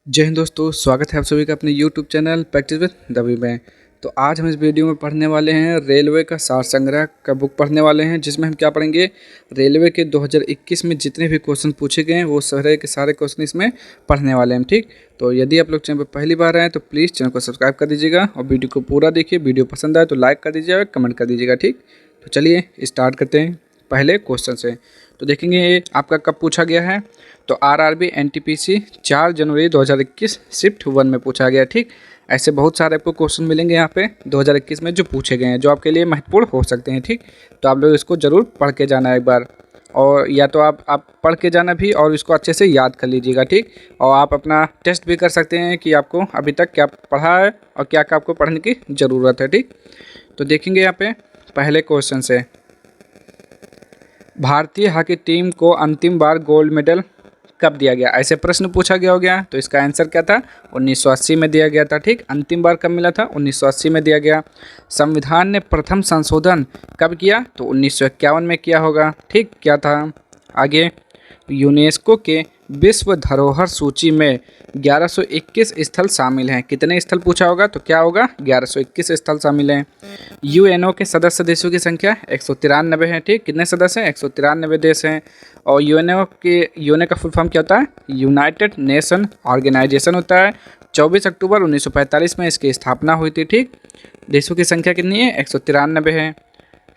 जय हिंद दोस्तों, स्वागत है आप सभी का अपने YouTube channel practice with Ravi में। तो आज हम इस वीडियो में पढ़ने वाले हैं रेलवे का सार संग्रह का बुक पढ़ने वाले हैं, जिसमें हम क्या पढ़ेंगे, रेलवे के 2021 में जितने भी क्वेश्चन पूछे गए हैं वो सारे के सारे क्वेश्चन इसमें पढ़ने वाले हैं। ठीक, तो यदि आप लोग चैनल पर पहली बार आए तो प्लीज़ चैनल को सब्सक्राइब कर दीजिएगा और वीडियो को पूरा देखिए। वीडियो पसंद आए तो लाइक कर दीजिएगा, कमेंट कर दीजिएगा। ठीक, तो चलिए स्टार्ट करते हैं पहले क्वेश्चन से। तो देखेंगे ये आपका कब पूछा गया है, तो आरआरबी एनटीपीसी 4 जनवरी 2021 शिफ्ट 1 में पूछा गया। ठीक, ऐसे बहुत सारे आपको क्वेश्चन मिलेंगे यहाँ पे 2021 में जो पूछे गए हैं, जो आपके लिए महत्वपूर्ण हो सकते हैं। ठीक, तो आप लोग इसको ज़रूर पढ़ के जाना एक बार, और या तो आप पढ़ के जाना भी और इसको अच्छे से याद कर लीजिएगा। ठीक, और आप अपना टेस्ट भी कर सकते हैं कि आपको अभी तक क्या पढ़ा है और क्या क्या आपको पढ़ने की ज़रूरत है। ठीक, तो देखेंगे यहाँ पे पहले क्वेश्चन से, भारतीय हॉकी टीम को अंतिम बार गोल्ड मेडल कब दिया गया, ऐसे प्रश्न पूछा गया हो गया। तो इसका आंसर क्या था, 1980 में दिया गया था। ठीक, अंतिम बार कब मिला था, 1980 में दिया गया। संविधान ने प्रथम संशोधन कब किया, तो 1951 में किया होगा। ठीक, क्या था आगे, यूनेस्को के विश्व धरोहर सूची में 1121 स्थल शामिल हैं। कितने स्थल पूछा होगा, तो क्या होगा, 1121 स्थल शामिल हैं। यूएनओ के सदस्य देशों की संख्या 193 है। ठीक, कितने सदस्य हैं, 193 देश हैं। और यूएनओ का फुल फॉर्म क्या होता है, यूनाइटेड नेशन ऑर्गेनाइजेशन होता है। 24 अक्टूबर 1945 में इसकी स्थापना हुई थी। ठीक, देशों की संख्या कितनी है, 193 है।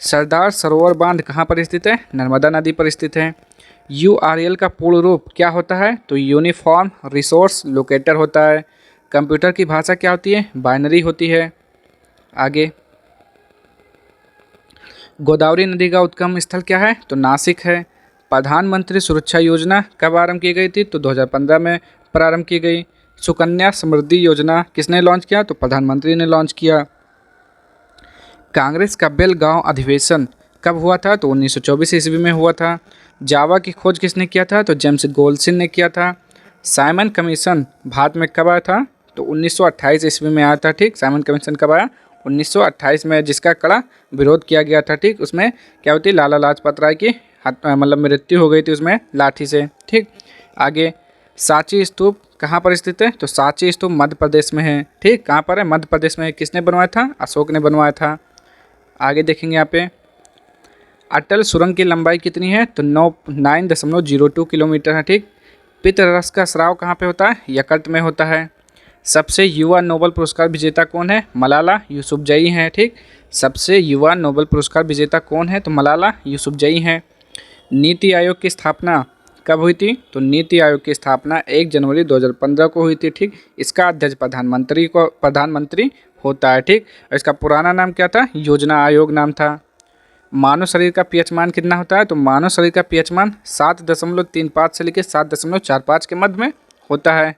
सरदार सरोवर बांध कहाँ पर स्थित है, नर्मदा नदी पर स्थित है। यूआरएल का पूर्ण रूप क्या होता है, तो यूनिफॉर्म रिसोर्स लोकेटर होता है। कंप्यूटर की भाषा क्या होती है, बाइनरी होती है। आगे, गोदावरी नदी का उद्गम स्थल क्या है, तो नासिक है। प्रधानमंत्री सुरक्षा योजना कब आरंभ की गई थी, तो 2015 में प्रारंभ की गई। सुकन्या समृद्धि योजना किसने लॉन्च किया, तो प्रधानमंत्री ने लॉन्च किया। कांग्रेस का बेलगांव अधिवेशन कब हुआ था, तो 1924 ईस्वी में हुआ था। जावा की खोज किसने किया था, तो जेम्स गोल्डसिन ने किया था। साइमन कमीशन भारत में कब आया था, तो 1928 ईस्वी में आया था। ठीक, साइमन कमीशन कब आया, 1928 में, जिसका कड़ा विरोध किया गया था। ठीक, उसमें क्या होती, लाला लाजपत राय की मतलब मृत्यु हो गई थी उसमें लाठी से। ठीक, आगे, सांची स्तूप कहाँ पर स्थित है, तो सांची स्तूप मध्य प्रदेश में है। ठीक, कहाँ पर है, मध्य प्रदेश में है। किसने बनवाया था, अशोक ने बनवाया था। आगे देखेंगे यहाँ पे, अटल सुरंग की लंबाई कितनी है, तो 9.02 किलोमीटर है। ठीक, पितरस का स्राव कहाँ पे होता है, यकृत में होता है। सबसे युवा नोबेल पुरस्कार विजेता कौन है, मलाला यूसुफजई हैं। ठीक, सबसे युवा नोबेल पुरस्कार विजेता कौन है, तो मलाला यूसुफजई हैं। नीति आयोग की स्थापना कब हुई थी, तो नीति आयोग की स्थापना 1 जनवरी 2015 को हुई थी। ठीक, इसका अध्यक्ष प्रधानमंत्री होता है। ठीक, और इसका पुराना नाम क्या था, योजना आयोग नाम था। मानव शरीर का पीएच मान कितना होता है, तो मानव शरीर का पीएच मान 7.35 से लेकर 7.45 के मध्य में होता है।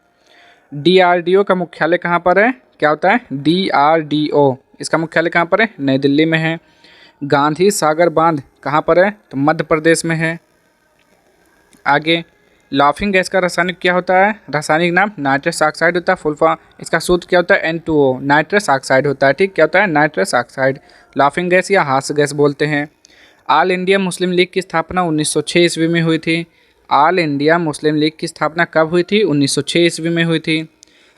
डीआरडीओ का मुख्यालय कहाँ पर है, क्या होता है, डीआरडीओ, इसका मुख्यालय कहाँ पर है, नई दिल्ली में है। गांधी सागर बांध कहाँ पर है, तो मध्य प्रदेश में है। आगे, लाफिंग गैस का रासायनिक क्या होता है, रासायनिक नाम नाइट्रस ऑक्साइड होता है। फुल फॉर्म इसका सूत्र क्या होता है, N2O, नाइट्रस ऑक्साइड होता है। ठीक, क्या होता है, नाइट्रस ऑक्साइड। लाफिंग गैस या हास्य गैस बोलते हैं। ऑल इंडिया मुस्लिम लीग की स्थापना 1906 ईस्वी में हुई थी। ऑल इंडिया मुस्लिम लीग की स्थापना कब हुई थी, 1906 ईस्वी में हुई थी।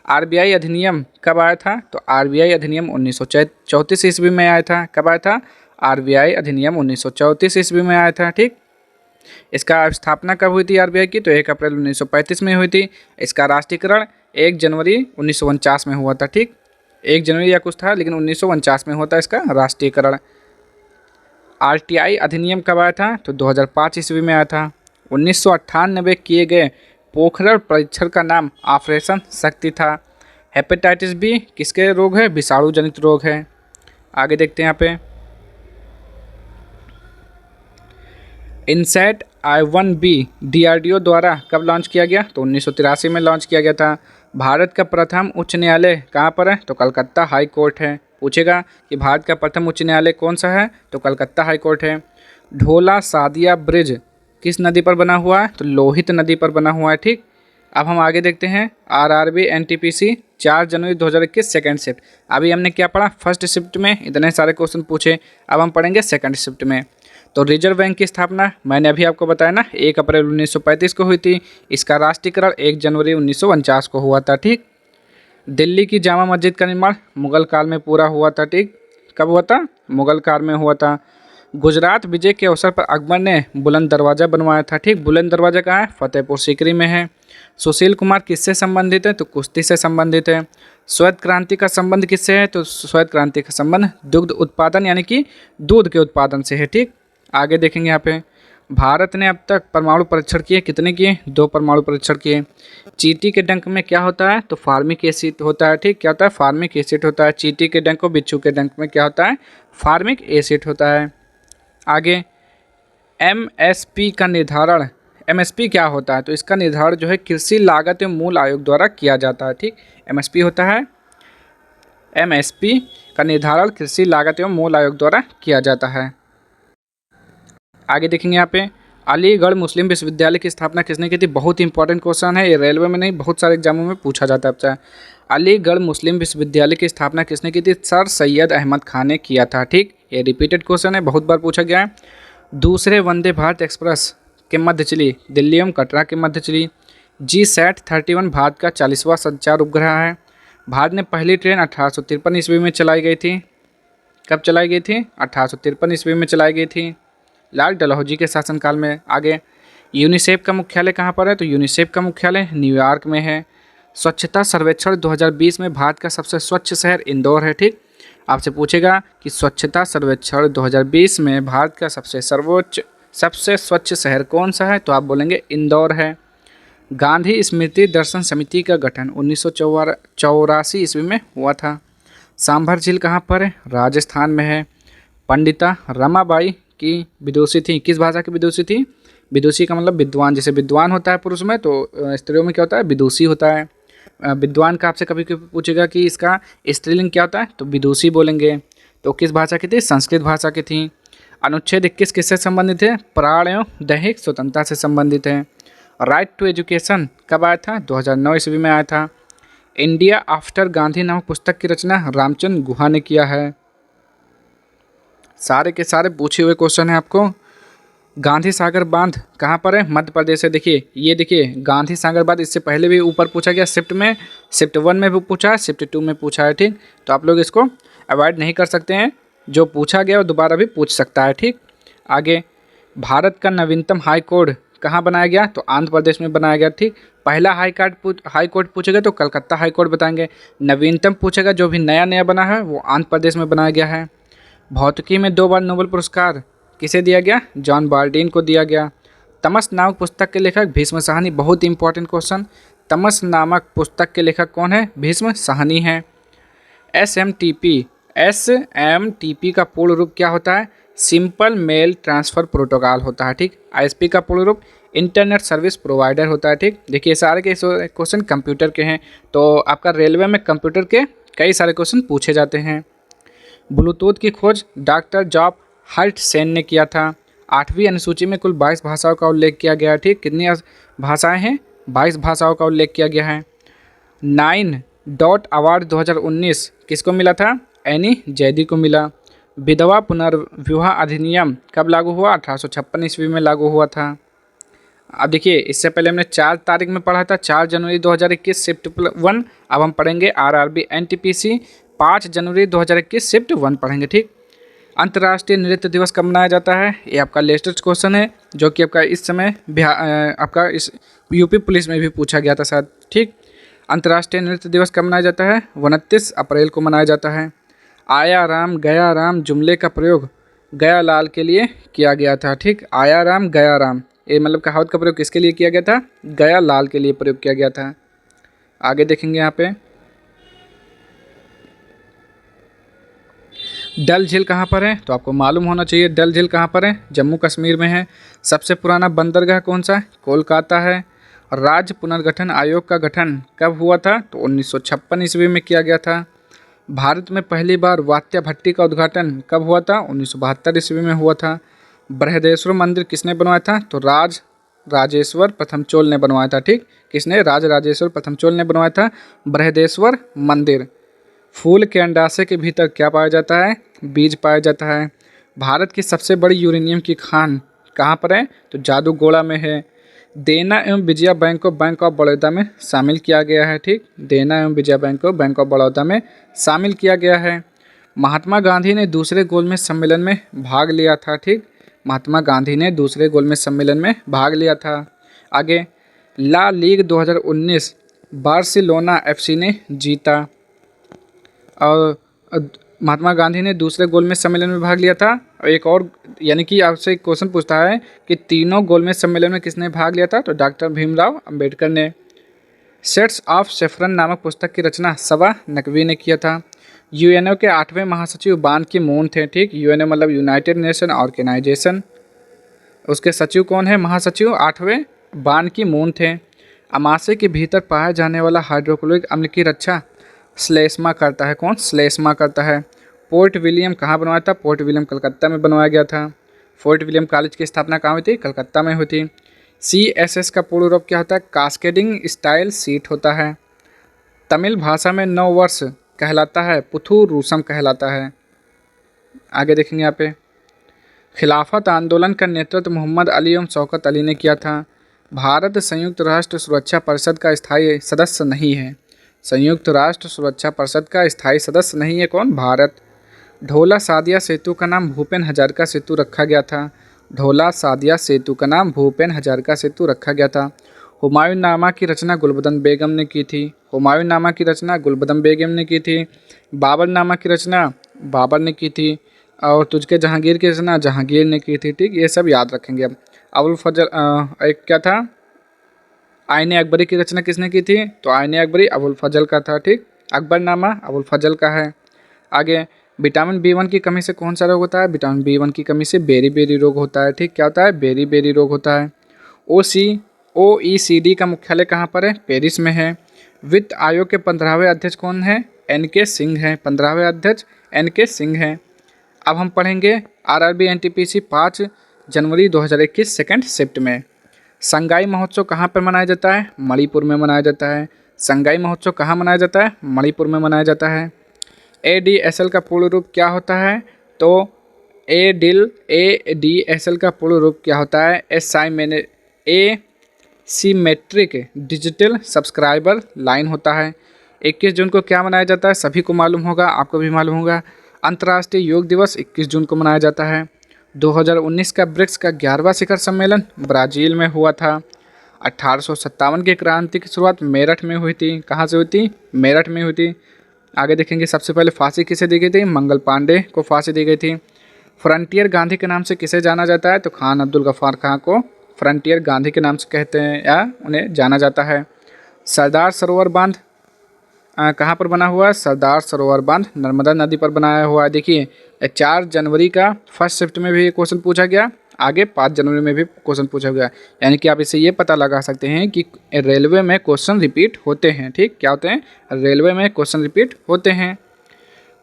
आरबीआई अधिनियम कब आया था, तो आरबीआई अधिनियम 1934 ईस्वी में आया था। कब आया था, आरबीआई अधिनियम 1934 ईस्वी में आया था। ठीक, इसका स्थापना कब हुई थी आरबीआई की, तो 1 अप्रैल 1935 में हुई थी। इसका राष्ट्रीयकरण 1 जनवरी 1949 में हुआ था। ठीक, 1 जनवरी या कुछ था, लेकिन 1949 में होता है इसका राष्ट्रीयकरण। आरटीआई अधिनियम कब आया था, तो 2005 ईस्वी में आया था। 1998 किए गए पोखरण परीक्षण का नाम ऑपरेशन शक्ति था। हेपेटाइटिस बी किसके रोग है, विषाणु जनित रोग है। आगे देखते हैं यहाँ पे, इनसैट I-1B डीआरडीओ द्वारा कब लॉन्च किया गया, तो 1983 में लॉन्च किया गया था। भारत का प्रथम उच्च न्यायालय कहाँ पर है, तो कलकत्ता हाई कोर्ट है। पूछेगा कि भारत का प्रथम उच्च न्यायालय कौन सा है, तो कलकत्ता हाई कोर्ट है। ढोला सादिया ब्रिज किस नदी पर बना हुआ है, तो लोहित नदी पर बना हुआ है। ठीक, अब हम आगे देखते हैं, आरआरबी एनटीपीसी 4 जनवरी 2021 सेकेंड शिफ्ट। अभी हमने क्या पढ़ा, फर्स्ट शिफ्ट में इतने सारे क्वेश्चन पूछे, अब हम पढ़ेंगे सेकेंड शिफ्ट में। तो रिजर्व बैंक की स्थापना मैंने अभी आपको बताया ना 1 अप्रैल 1935 को हुई थी। इसका राष्ट्रीयकरण 1 जनवरी 1949 को हुआ था। ठीक। दिल्ली की जामा मस्जिद का निर्माण मुगल काल में पूरा हुआ था। ठीक। कब हुआ था? मुगल काल में हुआ था। गुजरात विजय के अवसर पर अकबर ने बुलंद दरवाज़ा बनवाया था। ठीक। बुलंद दरवाज़ा कहाँ है? फतेहपुर सीकरी में है। सुशील कुमार किससे संबंधित है? तो कुश्ती से संबंधित है। श्वेत क्रांति का संबंध किससे है? तो श्वेत क्रांति का संबंध दुग्ध उत्पादन यानी कि दूध के उत्पादन से है। ठीक। आगे देखेंगे यहाँ पे भारत ने अब तक परमाणु परीक्षण किए, कितने किए? 2 परमाणु परीक्षण किए। चींटी के डंक में क्या होता है? तो फार्मिक एसिड होता है। ठीक। क्या होता है? फार्मिक एसिड होता है। चींटी के डंक और बिच्छू के डंक में क्या होता है? फार्मिक एसिड होता है। आगे एमएसपी का निर्धारण, एमएसपी क्या होता है? तो इसका निर्धारण जो है कृषि लागत एवं मूल्य आयोग द्वारा किया जाता है। ठीक। एमएसपी होता है, एमएसपी का निर्धारण कृषि लागत एवं मूल्य आयोग द्वारा किया जाता है। आगे देखेंगे यहाँ पे अलीगढ़ मुस्लिम विश्वविद्यालय की स्थापना किसने की थी? बहुत इंपॉर्टेंट क्वेश्चन है ये, रेलवे में नहीं बहुत सारे एग्जामों में पूछा जाता है आपसे। अलीगढ़ मुस्लिम विश्वविद्यालय की स्थापना किसने की थी? सर सैयद अहमद खान ने किया था। ठीक। ये रिपीटेड क्वेश्चन है, बहुत बार पूछा गया है। दूसरे वंदे भारत एक्सप्रेस के मध्य चली, दिल्ली एवं कटरा के मध्य चली। GSAT-31 भारत का 40वां संचार उपग्रह है। भारत ने पहली ट्रेन 1853 ईस्वी में चलाई गई थी। कब चलाई गई थी? 1853 ईस्वी में चलाई गई थी, लाल डलहौजी के शासनकाल में। आगे यूनिसेफ का मुख्यालय कहाँ पर है? तो यूनिसेफ का मुख्यालय न्यूयॉर्क में है। स्वच्छता सर्वेक्षण 2020 में भारत का सबसे स्वच्छ शहर इंदौर है। ठीक। आपसे पूछेगा कि स्वच्छता सर्वेक्षण 2020 में भारत का सबसे स्वच्छ शहर कौन सा है? तो आप बोलेंगे इंदौर है। गांधी स्मृति दर्शन समिति का गठन 1984 ईस्वी में हुआ था। सांभर झील कहाँ पर है? राजस्थान में है। पंडिता रमाबाई की विदुषी थी, किस भाषा की विदुषी थी? विदुषी का मतलब विद्वान, जैसे विद्वान होता है पुरुष में तो स्त्रियों में क्या होता है? विदुषी होता है। विद्वान का आपसे कभी कभी पूछेगा कि इसका स्त्रीलिंग क्या होता है? तो विदुषी बोलेंगे। तो किस भाषा की थी? संस्कृत भाषा की थी। अनुच्छेद 21 किससे संबंधित है? प्राण एवं दैहिक स्वतंत्रता से संबंधित है। राइट टू एजुकेशन कब आया था? 2009 ईस्वी में आया था। इंडिया आफ्टर गांधी नामक पुस्तक की रचना रामचंद्र गुहा ने किया है। सारे के सारे पूछे हुए क्वेश्चन है आपको। गांधी सागर बांध कहाँ पर है? मध्य प्रदेश है। देखिए ये देखिए गांधी सागर बांध इससे पहले भी ऊपर पूछा गया, शिफ्ट 1 में भी पूछा है, शिफ्ट 2 में पूछा है। ठीक। तो आप लोग इसको अवॉइड नहीं कर सकते हैं, जो पूछा गया वो दोबारा भी पूछ सकता है। ठीक। आगे भारत का नवीनतम हाई कोर्ट कहाँ बनाया गया? तो आंध्र प्रदेश में बनाया गया। ठीक। पहला हाई कोर्ट पूछेगा तो कलकत्ता हाई कोर्ट बताएंगे। नवीनतम पूछेगा जो भी नया बना है वो आंध्र प्रदेश में बनाया गया है। भौतिकी में 2 बार नोबेल पुरस्कार किसे दिया गया? जॉन बाल्डीन को दिया गया। तमस नामक पुस्तक के लेखक भीष्म साहनी, बहुत इंपॉर्टेंट क्वेश्चन। तमस नामक पुस्तक के लेखक कौन है? भीष्म साहनी है। SMTP का पूर्ण रूप क्या होता है? सिंपल मेल ट्रांसफ़र प्रोटोकॉल होता है। ठीक। ISP का पूर्ण रूप इंटरनेट सर्विस प्रोवाइडर होता है। ठीक। देखिए सारे के क्वेश्चन कंप्यूटर के हैं, तो आपका रेलवे में कंप्यूटर के कई सारे क्वेश्चन पूछे जाते हैं। ब्लूटूथ की खोज डॉक्टर जॉब हर्टसेन ने किया था। 8वीं अनुसूची में कुल 22 भाषाओं का उल्लेख किया गया है। ठीक। कितनी भाषाएं हैं? 22 भाषाओं का उल्लेख किया गया है। 9 डॉट अवार्ड 2019 किसको मिला था? एनी जैदी को मिला। विधवा पुनर्विवाह अधिनियम कब लागू हुआ? 1856 ईस्वी में लागू हुआ था। अब देखिए इससे पहले हमने 4 तारीख में पढ़ा था, 4 जनवरी 2021 शिफ्ट 1। अब हम पढ़ेंगे RRB NTPC 5 जनवरी 2021 शिफ्ट 1 पढ़ेंगे। ठीक। अंतर्राष्ट्रीय नृत्य दिवस कब मनाया जाता है? ये आपका लेटेस्ट क्वेश्चन है, जो कि आपका इस समय आपका इस यूपी पुलिस में भी पूछा गया था शायद। ठीक। अंतर्राष्ट्रीय नृत्य दिवस कब मनाया जाता है? 29 अप्रैल को मनाया जाता है। आया राम गया राम जुमले का प्रयोग गया लाल के लिए किया गया था। ठीक। आया राम गया राम, ये मतलब कहावत का प्रयोग किसके लिए किया गया था? गया लाल के लिए प्रयोग किया गया था। आगे देखेंगे यहाँ पे डल झील कहाँ पर है? तो आपको मालूम होना चाहिए डल झील कहाँ पर है? जम्मू कश्मीर में है। सबसे पुराना बंदरगाह कौन सा है? कोलकाता है। राज्य पुनर्गठन आयोग का गठन कब हुआ था? तो 1956 ईस्वी में किया गया था। भारत में पहली बार वात्या भट्टी का उद्घाटन कब हुआ था? 1972 ईस्वी में हुआ था। बृहदेश्वर मंदिर किसने बनवाया था? तो राजेश्वर प्रथम चोल ने बनवाया था। ठीक। किसने? राजेश्वर प्रथम चोल ने बनवाया था बृहदेश्वर मंदिर। फूल के अंडाशय के भीतर क्या पाया जाता है? बीज पाया जाता है। भारत की सबसे बड़ी यूरेनियम की खान कहाँ पर है? तो जादूगोड़ा में है। देना एवं विजया बैंक को बैंक ऑफ बड़ौदा में शामिल किया गया है। ठीक, देना एवं विजया बैंक को बैंक ऑफ बड़ौदा में शामिल किया गया है। महात्मा गांधी ने दूसरे गोलमेज सम्मेलन में भाग लिया था। ठीक, महात्मा गांधी ने दूसरे गोलमेज सम्मेलन में भाग लिया था। आगे, ला लीग 2019 बार्सिलोना एफसी ने जीता। और महात्मा गांधी ने दूसरे गोलमेज सम्मेलन में भाग लिया था। और एक और, यानी कि आपसे एक क्वेश्चन पूछता है कि तीनों गोलमेज सम्मेलन में किसने भाग लिया था? तो डॉक्टर भीमराव अंबेडकर ने। सेट्स ऑफ सेफरन नामक पुस्तक की रचना सबा नकवी ने किया था। यूएनओ के 8वें महासचिव बान की मून थे। ठीक, यूएनओ मतलब यूनाइटेड नेशन ऑर्गेनाइजेशन, उसके सचिव कौन है? महासचिव 8वें बान की मून थे। अमाशय के भीतर पाया जाने वाला हाइड्रोक्लोरिक अम्ल की रक्षा श्लेष्मा करता है। कौन? श्लेष्मा करता है। पोर्ट विलियम कहाँ बनवाया था? पोर्ट विलियम कलकत्ता में बनवाया गया था। फोर्ट विलियम कॉलेज की स्थापना कहाँ हुई थी? कलकत्ता में हुई थी। CSS का पूर्ण रूप क्या होता है? कास्केडिंग स्टाइल सीट होता है। तमिल भाषा में नव वर्ष कहलाता है पुथु रूसम कहलाता है। आगे देखेंगे यहाँ पे, खिलाफत आंदोलन का नेतृत्व मोहम्मद अली एवं शौकत अली ने किया था। भारत संयुक्त राष्ट्र सुरक्षा परिषद का स्थायी सदस्य नहीं है। संयुक्त राष्ट्र सुरक्षा परिषद का स्थायी सदस्य नहीं है। कौन? भारत। ढोला सादिया सेतु का नाम भूपेन हजारिका सेतु रखा गया था। ढोला सादिया सेतु का नाम भूपेन हजारिका सेतु रखा गया था। हुमायूं नामा की रचना गुलबदन बेगम ने की थी। हुमायूं नामा की रचना गुलबदन बेगम ने की थी। बाबर नामा की रचना बाबर ने की थी। और तुझके जहांगीर की रचना जहांगीर ने की थी। ठीक, ये सब याद रखेंगे। अब अबुल फजल एक क्या था? आईने अकबरी की रचना किसने की थी? तो आईने अकबरी अबुल फजल का था। ठीक, अकबरनामा अबुल फजल का है। आगे, विटामिन B1 की कमी से कौन सा रोग होता है? विटामिन B1 की कमी से बेरी बेरी रोग होता है। ठीक, क्या होता है? बेरी बेरी रोग होता है। OECD का मुख्यालय कहाँ पर है? पेरिस में है। वित्त आयोग के 15वें अध्यक्ष कौन है? NK सिंह है। 15वें अध्यक्ष NK सिंह हैं। अब हम पढ़ेंगे RRB NTPC 5 जनवरी 2021 सेकेंड शिफ्ट में। संगाई महोत्सव कहाँ पर मनाया जाता है? मणिपुर में मनाया जाता है। संगाई महोत्सव कहाँ मनाया जाता है? मणिपुर में मनाया जाता है। ADSL का पूर्ण रूप क्या होता है? तो ADSL का पूर्ण रूप क्या होता है? एसिमेट्रिक डिजिटल सब्सक्राइबर लाइन होता है। 21 जून को क्या मनाया जाता है? सभी को मालूम होगा, आपको भी मालूम होगा। अंतर्राष्ट्रीय योग दिवस 21 जून को मनाया जाता है। 2019 का ब्रिक्स का 11वां शिखर सम्मेलन ब्राज़ील में हुआ था। 1857 की क्रांति की शुरुआत मेरठ में हुई थी। कहाँ से हुई थी? मेरठ में हुई थी। आगे देखेंगे, सबसे पहले फांसी किसे दी गई थी? मंगल पांडे को फांसी दी गई थी। फ्रंटियर गांधी के नाम से किसे जाना जाता है? तो खान अब्दुल गफ्फार खां को फ्रंटियर गांधी के नाम से कहते हैं या उन्हें जाना जाता है। सरदार सरोवर बांध कहाँ पर बना हुआ है? सरदार सरोवर बांध नर्मदा नदी पर बनाया हुआ है। देखिए, 4 जनवरी का फर्स्ट शिफ्ट में भी क्वेश्चन पूछा गया, आगे 5 जनवरी में भी क्वेश्चन पूछा गया। यानी कि आप इससे ये पता लगा सकते हैं कि रेलवे में क्वेश्चन रिपीट होते हैं। ठीक, क्या होते हैं? रेलवे में क्वेश्चन रिपीट होते हैं।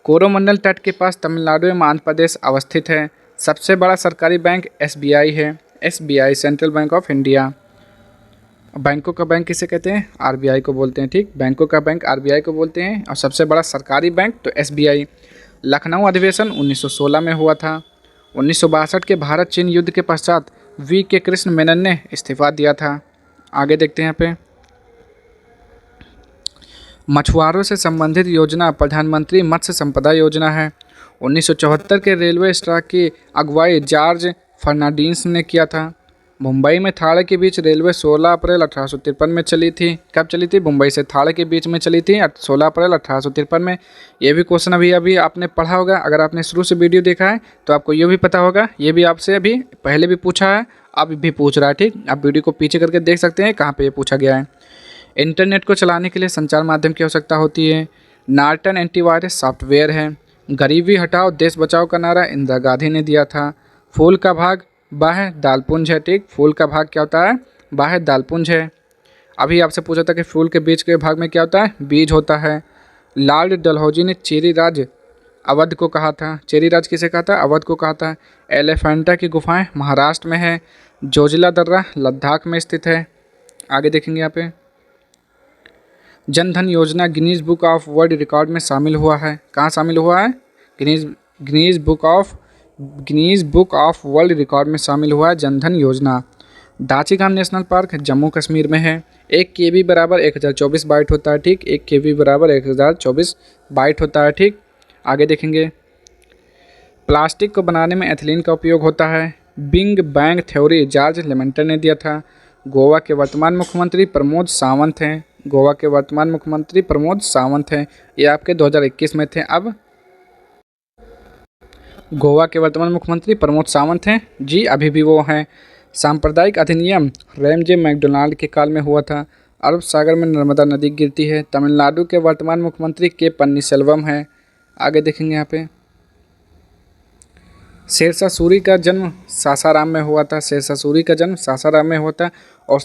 कोरोमंडल तट के पास तमिलनाडु एवं आंध्र प्रदेश अवस्थित है। सबसे बड़ा सरकारी बैंक SBI है। SBI central bank of India. बैंकों का बैंक किसे कहते हैं? RBI को बोलते हैं। ठीक, बैंकों का बैंक RBI को बोलते हैं। और सबसे बड़ा सरकारी बैंक तो SBI। लखनऊ अधिवेशन 1916 में हुआ था। 1962 के भारत चीन युद्ध के पश्चात VK कृष्ण मेनन ने इस्तीफा दिया था। आगे देखते हैं यहाँ पे, मछुआरों से संबंधित योजना प्रधानमंत्री मत्स्य संपदा योजना है। 1974 के रेलवे स्ट्राइक की अगुवाई जॉर्ज फर्नांडीज ने किया था। मुंबई में थाने के बीच रेलवे 16 अप्रैल 1853 में चली थी। कब चली थी? मुंबई से थाने के बीच में चली थी 16 अप्रैल 1853 में। ये भी क्वेश्चन अभी आपने पढ़ा होगा। अगर आपने शुरू से वीडियो देखा है तो आपको ये भी पता होगा। ये भी आपसे अभी पहले भी पूछा है, अब भी पूछ रहा है। ठीक, आप वीडियो को पीछे करके देख सकते हैं कहाँ पर ये पूछा गया है। इंटरनेट को चलाने के लिए संचार माध्यम की आवश्यकता होती है। नॉर्टन एंटीवायरस सॉफ्टवेयर है। गरीबी हटाओ देश बचाओ का नारा इंदिरा गांधी ने दिया था। फूल का भाग बाह्य दालपुंज है। ठीक, फूल का भाग क्या होता है? बाह्य दालपुंज है। अभी आपसे पूछा था कि फूल के बीज के भाग में क्या होता है? बीज होता है। लॉर्ड डलहौजी ने चेरी राज अवध को कहा था। चेरी राज किसे कहा था? अवध को कहा था। एलिफेंटा की गुफाएं महाराष्ट्र में है। जोजिला दर्रा लद्दाख में स्थित है। आगे देखेंगे यहाँ पे, जनधन योजना Guinness book of world record में शामिल हुआ है। कहाँ शामिल हुआ है? Guinness book of Guinness book of world record में शामिल हुआ है जनधन योजना। दाचीगाम नेशनल पार्क जम्मू कश्मीर में है। 1 KB बराबर 1024 बाइट होता है, ठीक। 1 KB बराबर 1024 बाइट होता है, ठीक। आगे देखेंगे, प्लास्टिक को बनाने में एथिलीन का उपयोग होता है। बिग बैंग थ्योरी जॉर्ज लेमेंटर ने दिया था। गोवा के वर्तमान मुख्यमंत्री प्रमोद सावंत हैं। गोवा के वर्तमान मुख्यमंत्री प्रमोद सावंत हैं। ये आपके 2021 में थे। अब गोवा के वर्तमान मुख्यमंत्री प्रमोद सावंत हैं जी, अभी भी वो हैं। सांप्रदायिक अधिनियम रैमजे मैकडोनाल्ड के काल में हुआ था। अरब सागर में नर्मदा नदी गिरती है। तमिलनाडु के वर्तमान मुख्यमंत्री के पन्नीरसेल्वम हैं। आगे देखेंगे यहाँ पे, शेरशाह सूरी का जन्म सासाराम में हुआ था। शेरशाह सूरी का जन्म सासाराम में हुआ था। और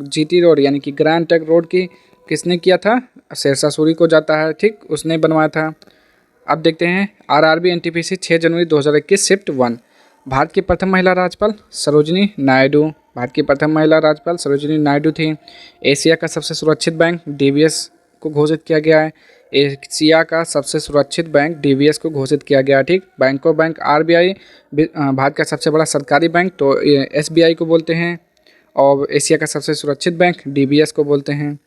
GT रोड यानी कि ग्रैंड ट्रंक रोड की किसने किया था? शेरशाह सूरी को जाता है, ठीक, उसने बनवाया था। अब देखते हैं RRB NTPC 6 जनवरी 2021 शिफ्ट 1। भारत की प्रथम महिला राज्यपाल सरोजिनी नायडू। भारत की प्रथम महिला राज्यपाल सरोजिनी नायडू थी। एशिया का सबसे सुरक्षित बैंक DBS को घोषित किया गया है। एशिया का सबसे सुरक्षित बैंक DBS को घोषित किया गया, ठीक। बैंकों बैंक RBI, भारत का सबसे बड़ा सरकारी बैंक तो SBI को बोलते हैं। और एशिया का सबसे सुरक्षित बैंक DBS को बोलते हैं।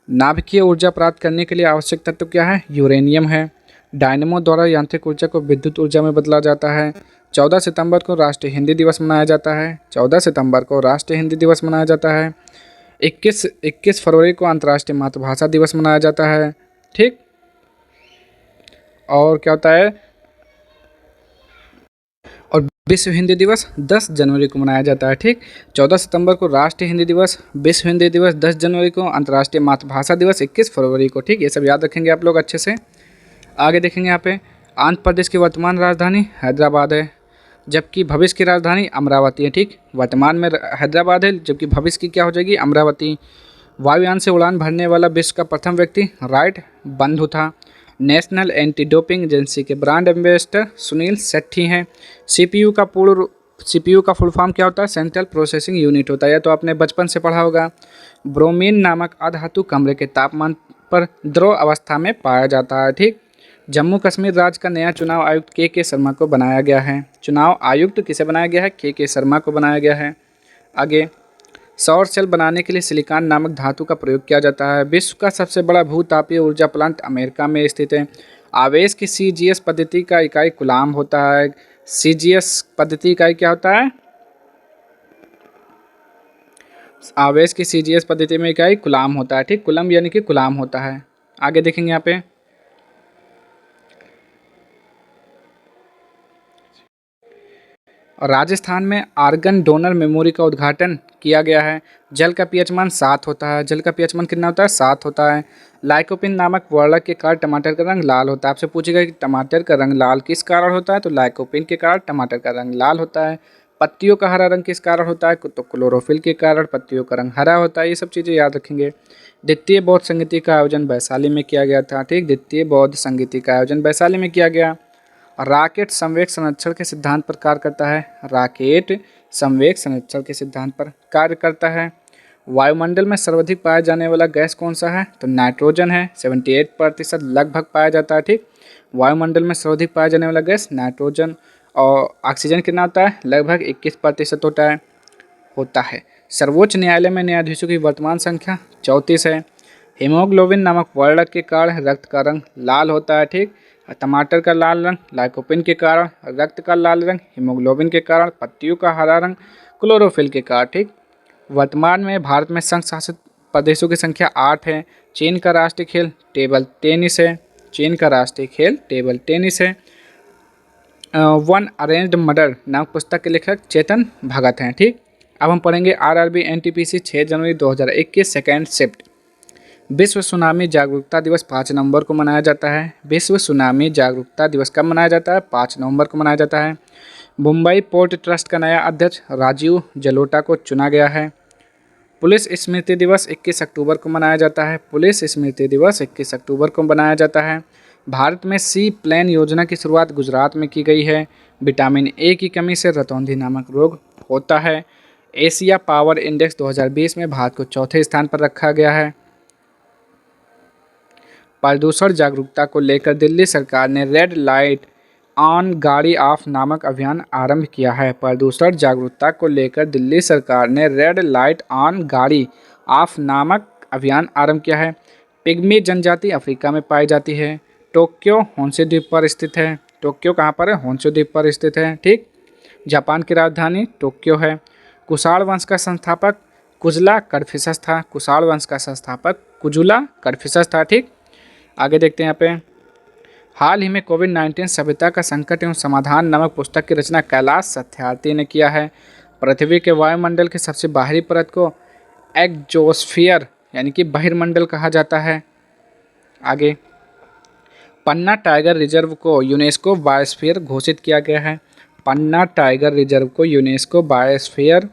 नाभिकीय ऊर्जा प्राप्त करने के लिए आवश्यक तत्व क्या है? यूरेनियम है। डायनेमो द्वारा यांत्रिक ऊर्जा को विद्युत ऊर्जा में बदला जाता है। 14 सितंबर को राष्ट्रीय हिंदी दिवस मनाया जाता है। 14 सितंबर को राष्ट्रीय हिंदी दिवस मनाया जाता है। 21 फरवरी को अंतर्राष्ट्रीय मातृभाषा दिवस मनाया जाता है, ठीक। और क्या होता है? और विश्व हिंदी दिवस 10 जनवरी को मनाया जाता है, ठीक। 14 सितंबर को राष्ट्रीय हिंदी दिवस, विश्व हिंदी दिवस 10 जनवरी को, अंतर्राष्ट्रीय मातृभाषा दिवस 21 फरवरी को, ठीक। ये सब याद रखेंगे आप लोग अच्छे से। आगे देखेंगे यहाँ पे, आंध्र प्रदेश की वर्तमान राजधानी हैदराबाद है, जबकि भविष्य की राजधानी अमरावती है, ठीक। वर्तमान में हैदराबाद है, जबकि भविष्य की क्या हो जाएगी? अमरावती। वायुयान से उड़ान भरने वाला विश्व का प्रथम व्यक्ति राइट बंधु था। नेशनल एंटी डोपिंग एजेंसी के ब्रांड एम्बेसडर सुनील शेट्टी हैं। CPU का फुल फॉर्म क्या होता है? सेंट्रल प्रोसेसिंग यूनिट होता है, तो आपने बचपन से पढ़ा होगा। ब्रोमीन नामक अधातु कमरे के तापमान पर द्रव अवस्था में पाया जाता है, ठीक। जम्मू कश्मीर राज्य का नया चुनाव आयुक्त के शर्मा को बनाया गया है। चुनाव आयुक्त किसे बनाया गया है? के शर्मा को बनाया गया है। आगे, सौर सेल बनाने के लिए सिलिकॉन नामक धातु का प्रयोग किया जाता है। विश्व का सबसे बड़ा भूतापीय ऊर्जा प्लांट अमेरिका में स्थित है। आवेश की CGS पद्धति का इकाई कूलाम होता है। CGS पद्धति इकाई क्या होता है? आवेश की CGS पद्धति में इकाई कूलाम होता है, ठीक। कूलम यानी कि कूलाम होता है। आगे देखेंगे यहाँ पे, राजस्थान में आर्गन डोनर मेमोरी का उद्घाटन किया गया है। जल का pH मान 7 होता है। जल का pH मान कितना होता है? 7 होता है। लाइकोपिन नामक वर्णक के कारण टमाटर का रंग लाल होता है। आपसे पूछेगा कि टमाटर का रंग लाल किस कारण होता है? तो लाइकोपिन के कारण टमाटर का रंग लाल होता है। पत्तियों का हरा रंग किस कारण होता है? तो क्लोरोफिल के कारण पत्तियों का रंग हरा होता है। ये सब चीज़ें याद रखेंगे। द्वितीय बौद्ध संगीति का आयोजन वैशाली में किया गया था, ठीक। द्वितीय बौद्ध संगीति का आयोजन वैशाली में किया गया। रॉकेट संवेग संरक्षण के सिद्धांत पर कार्य करता है। रॉकेट संवेग संरक्षण के सिद्धांत पर कार्य करता है। वायुमंडल में सर्वाधिक पाया जाने वाला गैस कौन सा है? तो नाइट्रोजन है। 78% लगभग पाया जाता है, ठीक। वायुमंडल में सर्वाधिक पाया जाने वाला गैस नाइट्रोजन। और ऑक्सीजन कितना होता है? लगभग 21% होता है। सर्वोच्च न्यायालय में न्यायाधीशों की वर्तमान संख्या 34 है। हीमोग्लोबिन नामक वर्णक के कारण रक्त का रंग लाल होता है, ठीक। टमाटर का लाल रंग लाइकोपिन के कारण, रक्त का लाल रंग हीमोग्लोबिन के कारण, पत्तियों का हरा रंग क्लोरोफिल के कारण, ठीक। वर्तमान में भारत में संघ शासित प्रदेशों की संख्या 8 है। चीन का राष्ट्रीय खेल टेबल टेनिस है। चीन का राष्ट्रीय खेल टेबल टेनिस है। वन अरेंज्ड मर्डर नामक पुस्तक के लेखक चेतन भगत हैं, ठीक। अब हम पढ़ेंगे RRB NTPC 6 जनवरी 2021 सेकेंड शिफ्ट। विश्व सुनामी जागरूकता दिवस 5 नवंबर को मनाया जाता है। विश्व सुनामी जागरूकता दिवस कब मनाया जाता है? 5 नवंबर को मनाया जाता है। मुंबई पोर्ट ट्रस्ट का नया अध्यक्ष राजीव जलोटा को चुना गया है। पुलिस स्मृति दिवस 21 अक्टूबर को मनाया जाता है। पुलिस स्मृति दिवस 21 अक्टूबर को मनाया जाता है। भारत में सी प्लेन योजना की शुरुआत गुजरात में की गई है। विटामिन ए की कमी से रतौंधी नामक रोग होता है। एशिया पावर इंडेक्स 2020 में भारत को चौथे स्थान पर रखा गया है। प्रदूषण जागरूकता को लेकर दिल्ली सरकार ने रेड लाइट ऑन गाड़ी ऑफ नामक अभियान आरंभ किया है? प्रदूषण जागरूकता को लेकर दिल्ली सरकार ने रेड लाइट ऑन गाड़ी ऑफ नामक अभियान आरंभ किया है। पिग्मी जनजाति अफ्रीका में पाई जाती है। टोक्यो होन्शु द्वीप पर स्थित है। टोक्यो कहाँ पर है? होन्शु द्वीप पर स्थित है। ठीक। जापान की राजधानी टोक्यो है। कुषाण वंश का संस्थापक कुजला कडफिसस था। कुषाण वंश का संस्थापक कुजुला कडफिसस था। ठीक। आगे देखते हैं यहाँ पे, हाल ही में कोविड-19 सभ्यता का संकट एवं समाधान नामक पुस्तक की रचना कैलाश सत्यार्थी ने किया है। पृथ्वी के वायुमंडल की सबसे बाहरी परत को एक्सोस्फीयर यानी कि बहिर्मंडल कहा जाता है। आगे, पन्ना टाइगर रिजर्व को यूनेस्को बायोस्फीयर घोषित किया गया है। पन्ना टाइगर रिजर्व को यूनेस्को बायोस्फीयर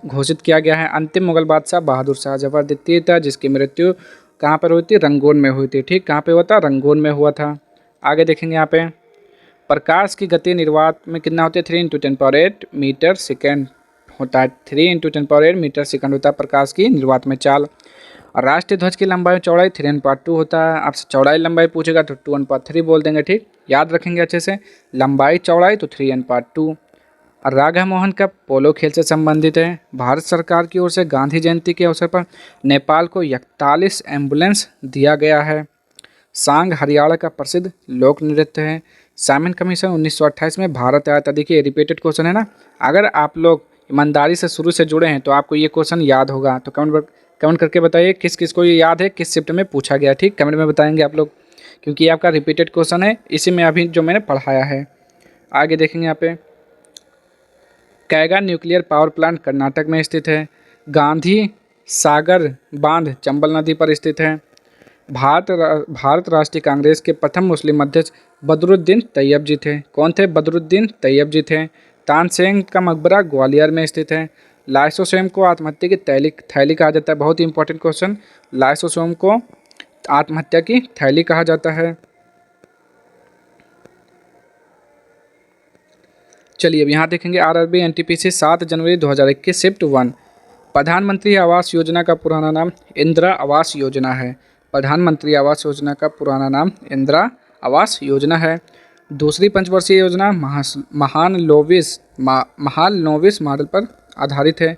घोषित किया गया है। अंतिम मुगल बादशाह बहादुर शाह जफर द्वितीय था, जिसकी मृत्यु कहाँ पर हुई थी? रंगून में हुई थी। ठीक। कहाँ पे हुआ था? रंगून में हुआ था। आगे देखेंगे यहाँ पे, प्रकाश की गति निर्वात में कितना होती है? 3 × 10⁸ मीटर सेकेंड होता है। 3 × 10⁸ मीटर सेकंड होता है प्रकाश की निर्वात में चाल। और राष्ट्रीय ध्वज की लंबाई चौड़ाई 3:2 होता है। आपसे चौड़ाई लंबाई पूछेगा तो 2:3 बोल देंगे। ठीक। याद रखेंगे अच्छे से, लंबाई चौड़ाई तो 3:2। और राघव मोहन का पोलो खेल से संबंधित है। भारत सरकार की ओर से गांधी जयंती के अवसर पर नेपाल को 41 एम्बुलेंस दिया गया है। सांग हरियाणा का प्रसिद्ध लोक नृत्य है। साइमन कमीशन 1928 में भारत आया था। देखिए रिपीटेड क्वेश्चन है ना, अगर आप लोग ईमानदारी से शुरू से जुड़े हैं तो आपको ये क्वेश्चन याद होगा। तो कमेंट करके बताइए किस किस को ये याद है, किस शिफ्ट में पूछा गया। ठीक, कमेंट में बताएंगे आप लोग, क्योंकि ये आपका रिपीटेड क्वेश्चन है, इसी में अभी जो मैंने पढ़ाया है। आगे देखेंगे यहाँ पे, Kaiga nuclear power plant Karnataka में स्थित है। गांधी सागर बांध चंबल नदी पर स्थित है। भारत राष्ट्रीय कांग्रेस के प्रथम मुस्लिम अध्यक्ष बदरुद्दीन तैयब जी थे। कौन थे? बदरुद्दीन तैयब जी थे। तानसेन का मकबरा ग्वालियर में स्थित है। लाइसोसोम को आत्महत्या की थैली कहा जाता है। बहुत ही इंपॉर्टेंट क्वेश्चन, लाइसोसोम को आत्महत्या की थैली कहा जाता है। चलिए अब यहाँ देखेंगे, आरआरबी एनटीपीसी 7 जनवरी 2021 शिफ्ट 1। प्रधानमंत्री आवास योजना का पुराना नाम इंदिरा आवास योजना है। प्रधानमंत्री आवास योजना का पुराना नाम इंदिरा आवास योजना है। दूसरी पंचवर्षीय योजना महालनोबिस मॉडल पर आधारित है।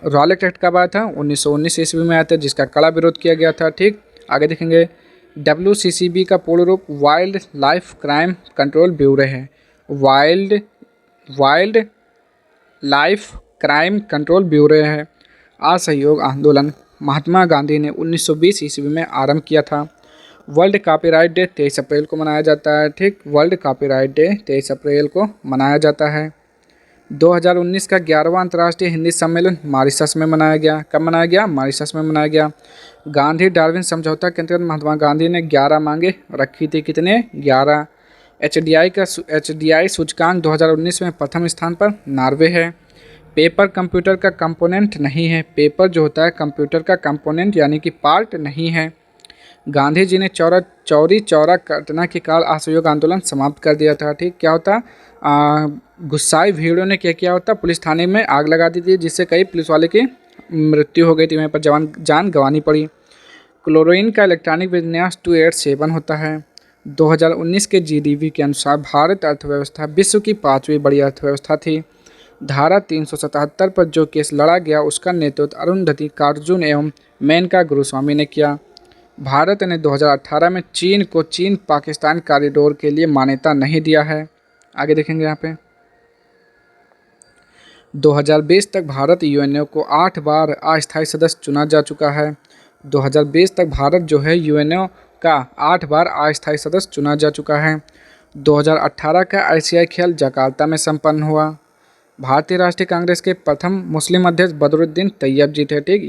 रॉलेट एक्ट कब आया था? 1919 ईस्वी में आया था, जिसका कड़ा विरोध किया गया था। ठीक, आगे देखेंगे, WCCB का पूर्ण रूप wild life crime control bureau है। Wild life crime control bureau है। असहयोग आंदोलन महात्मा गांधी ने 1920 ईस्वी में आरंभ किया था। वर्ल्ड कॉपीराइट डे 23 अप्रैल को मनाया जाता है। ठीक, वर्ल्ड कॉपीराइट डे 23 अप्रैल को मनाया जाता है। 2019 का 11वां अंतर्राष्ट्रीय हिंदी सम्मेलन मॉरिशस में मनाया गया। कब मनाया गया? मॉरिशस में मनाया गया। गांधी डार्विन समझौता के अंतर्गत महात्मा गांधी ने 11 मांगे रखी थी। कितने? 11। HDI सूचकांक 2019 में प्रथम स्थान पर नॉर्वे है। पेपर कंप्यूटर का कंपोनेंट नहीं है। पेपर जो होता है कंप्यूटर का कंपोनेंट यानी कि पार्ट नहीं है। गांधी जी ने चौरी चौरा घटना के कारण असहयोग आंदोलन समाप्त कर दिया था। ठीक, क्या होता? गुस्साई भीड़ों ने क्या किया होता? पुलिस थाने में आग लगा दी थी, जिससे कई पुलिस वाले की मृत्यु हो गई थी, वहीं पर जान गंवानी पड़ी। क्लोरीन का इलेक्ट्रॉनिक विन्यास 287 होता है। 2019 के GDP के अनुसार भारत अर्थव्यवस्था विश्व की 5वीं बड़ी अर्थव्यवस्था थी। धारा 377 पर जो केस लड़ा गया उसका नेतृत्व अरुंधति कार्जुन एवं मेनका गुरुस्वामी ने किया। भारत ने 2018 में चीन को चीन पाकिस्तान कॉरिडोर के लिए मान्यता नहीं दिया है। आगे देखेंगे यहाँ पे, 2020 तक भारत UNO को 8 बार अस्थायी सदस्य चुना जा चुका है। 2020 तक भारत जो है UNO का 8 बार अस्थायी सदस्य चुना जा चुका है। 2018 का एशियाई खेल जकार्ता में संपन्न हुआ। भारतीय राष्ट्रीय कांग्रेस के प्रथम मुस्लिम अध्यक्ष बदरुद्दीन तैयब जी थे। ठीक,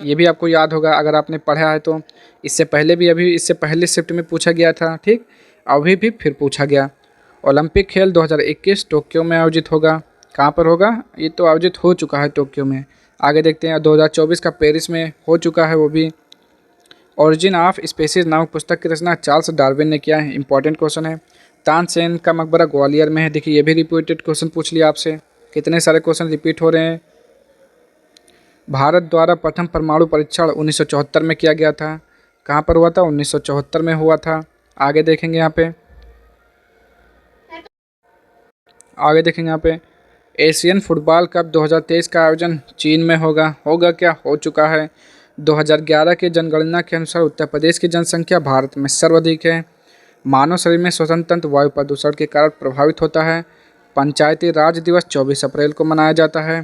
ये भी आपको याद होगा अगर आपने पढ़ा है तो। इससे पहले शिफ्ट में पूछा गया था। ठीक, अभी भी फिर पूछा गया। ओलंपिक खेल 2021 टोक्यो में आयोजित होगा। कहाँ पर होगा? ये तो आयोजित हो चुका है टोक्यो में। आगे देखते हैं, 2024 का पेरिस में हो चुका है वो भी। ओरिजिन ऑफ स्पीसीज नामक पुस्तक की रचना चार्ल्स डार्विन ने किया है। इंपॉर्टेंट क्वेश्चन है। तानसेन का मकबरा ग्वालियर में है। देखिए ये भी रिपीटेड क्वेश्चन पूछ लिया आपसे, कितने सारे क्वेश्चन रिपीट हो रहे हैं। भारत द्वारा प्रथम परमाणु परीक्षण 1974 में किया गया था। कहाँ पर हुआ था? 1974 में हुआ था। आगे देखेंगे यहाँ पे, आगे देखेंगे यहाँ पे एशियन फुटबॉल कप 2023 का आयोजन चीन में होगा क्या हो चुका है। 2011 की जनगणना के अनुसार उत्तर प्रदेश की जनसंख्या भारत में सर्वाधिक है। मानव शरीर में श्वसन तंत्र वायु प्रदूषण के कारण प्रभावित होता है। पंचायती राज दिवस 24 अप्रैल को मनाया जाता है।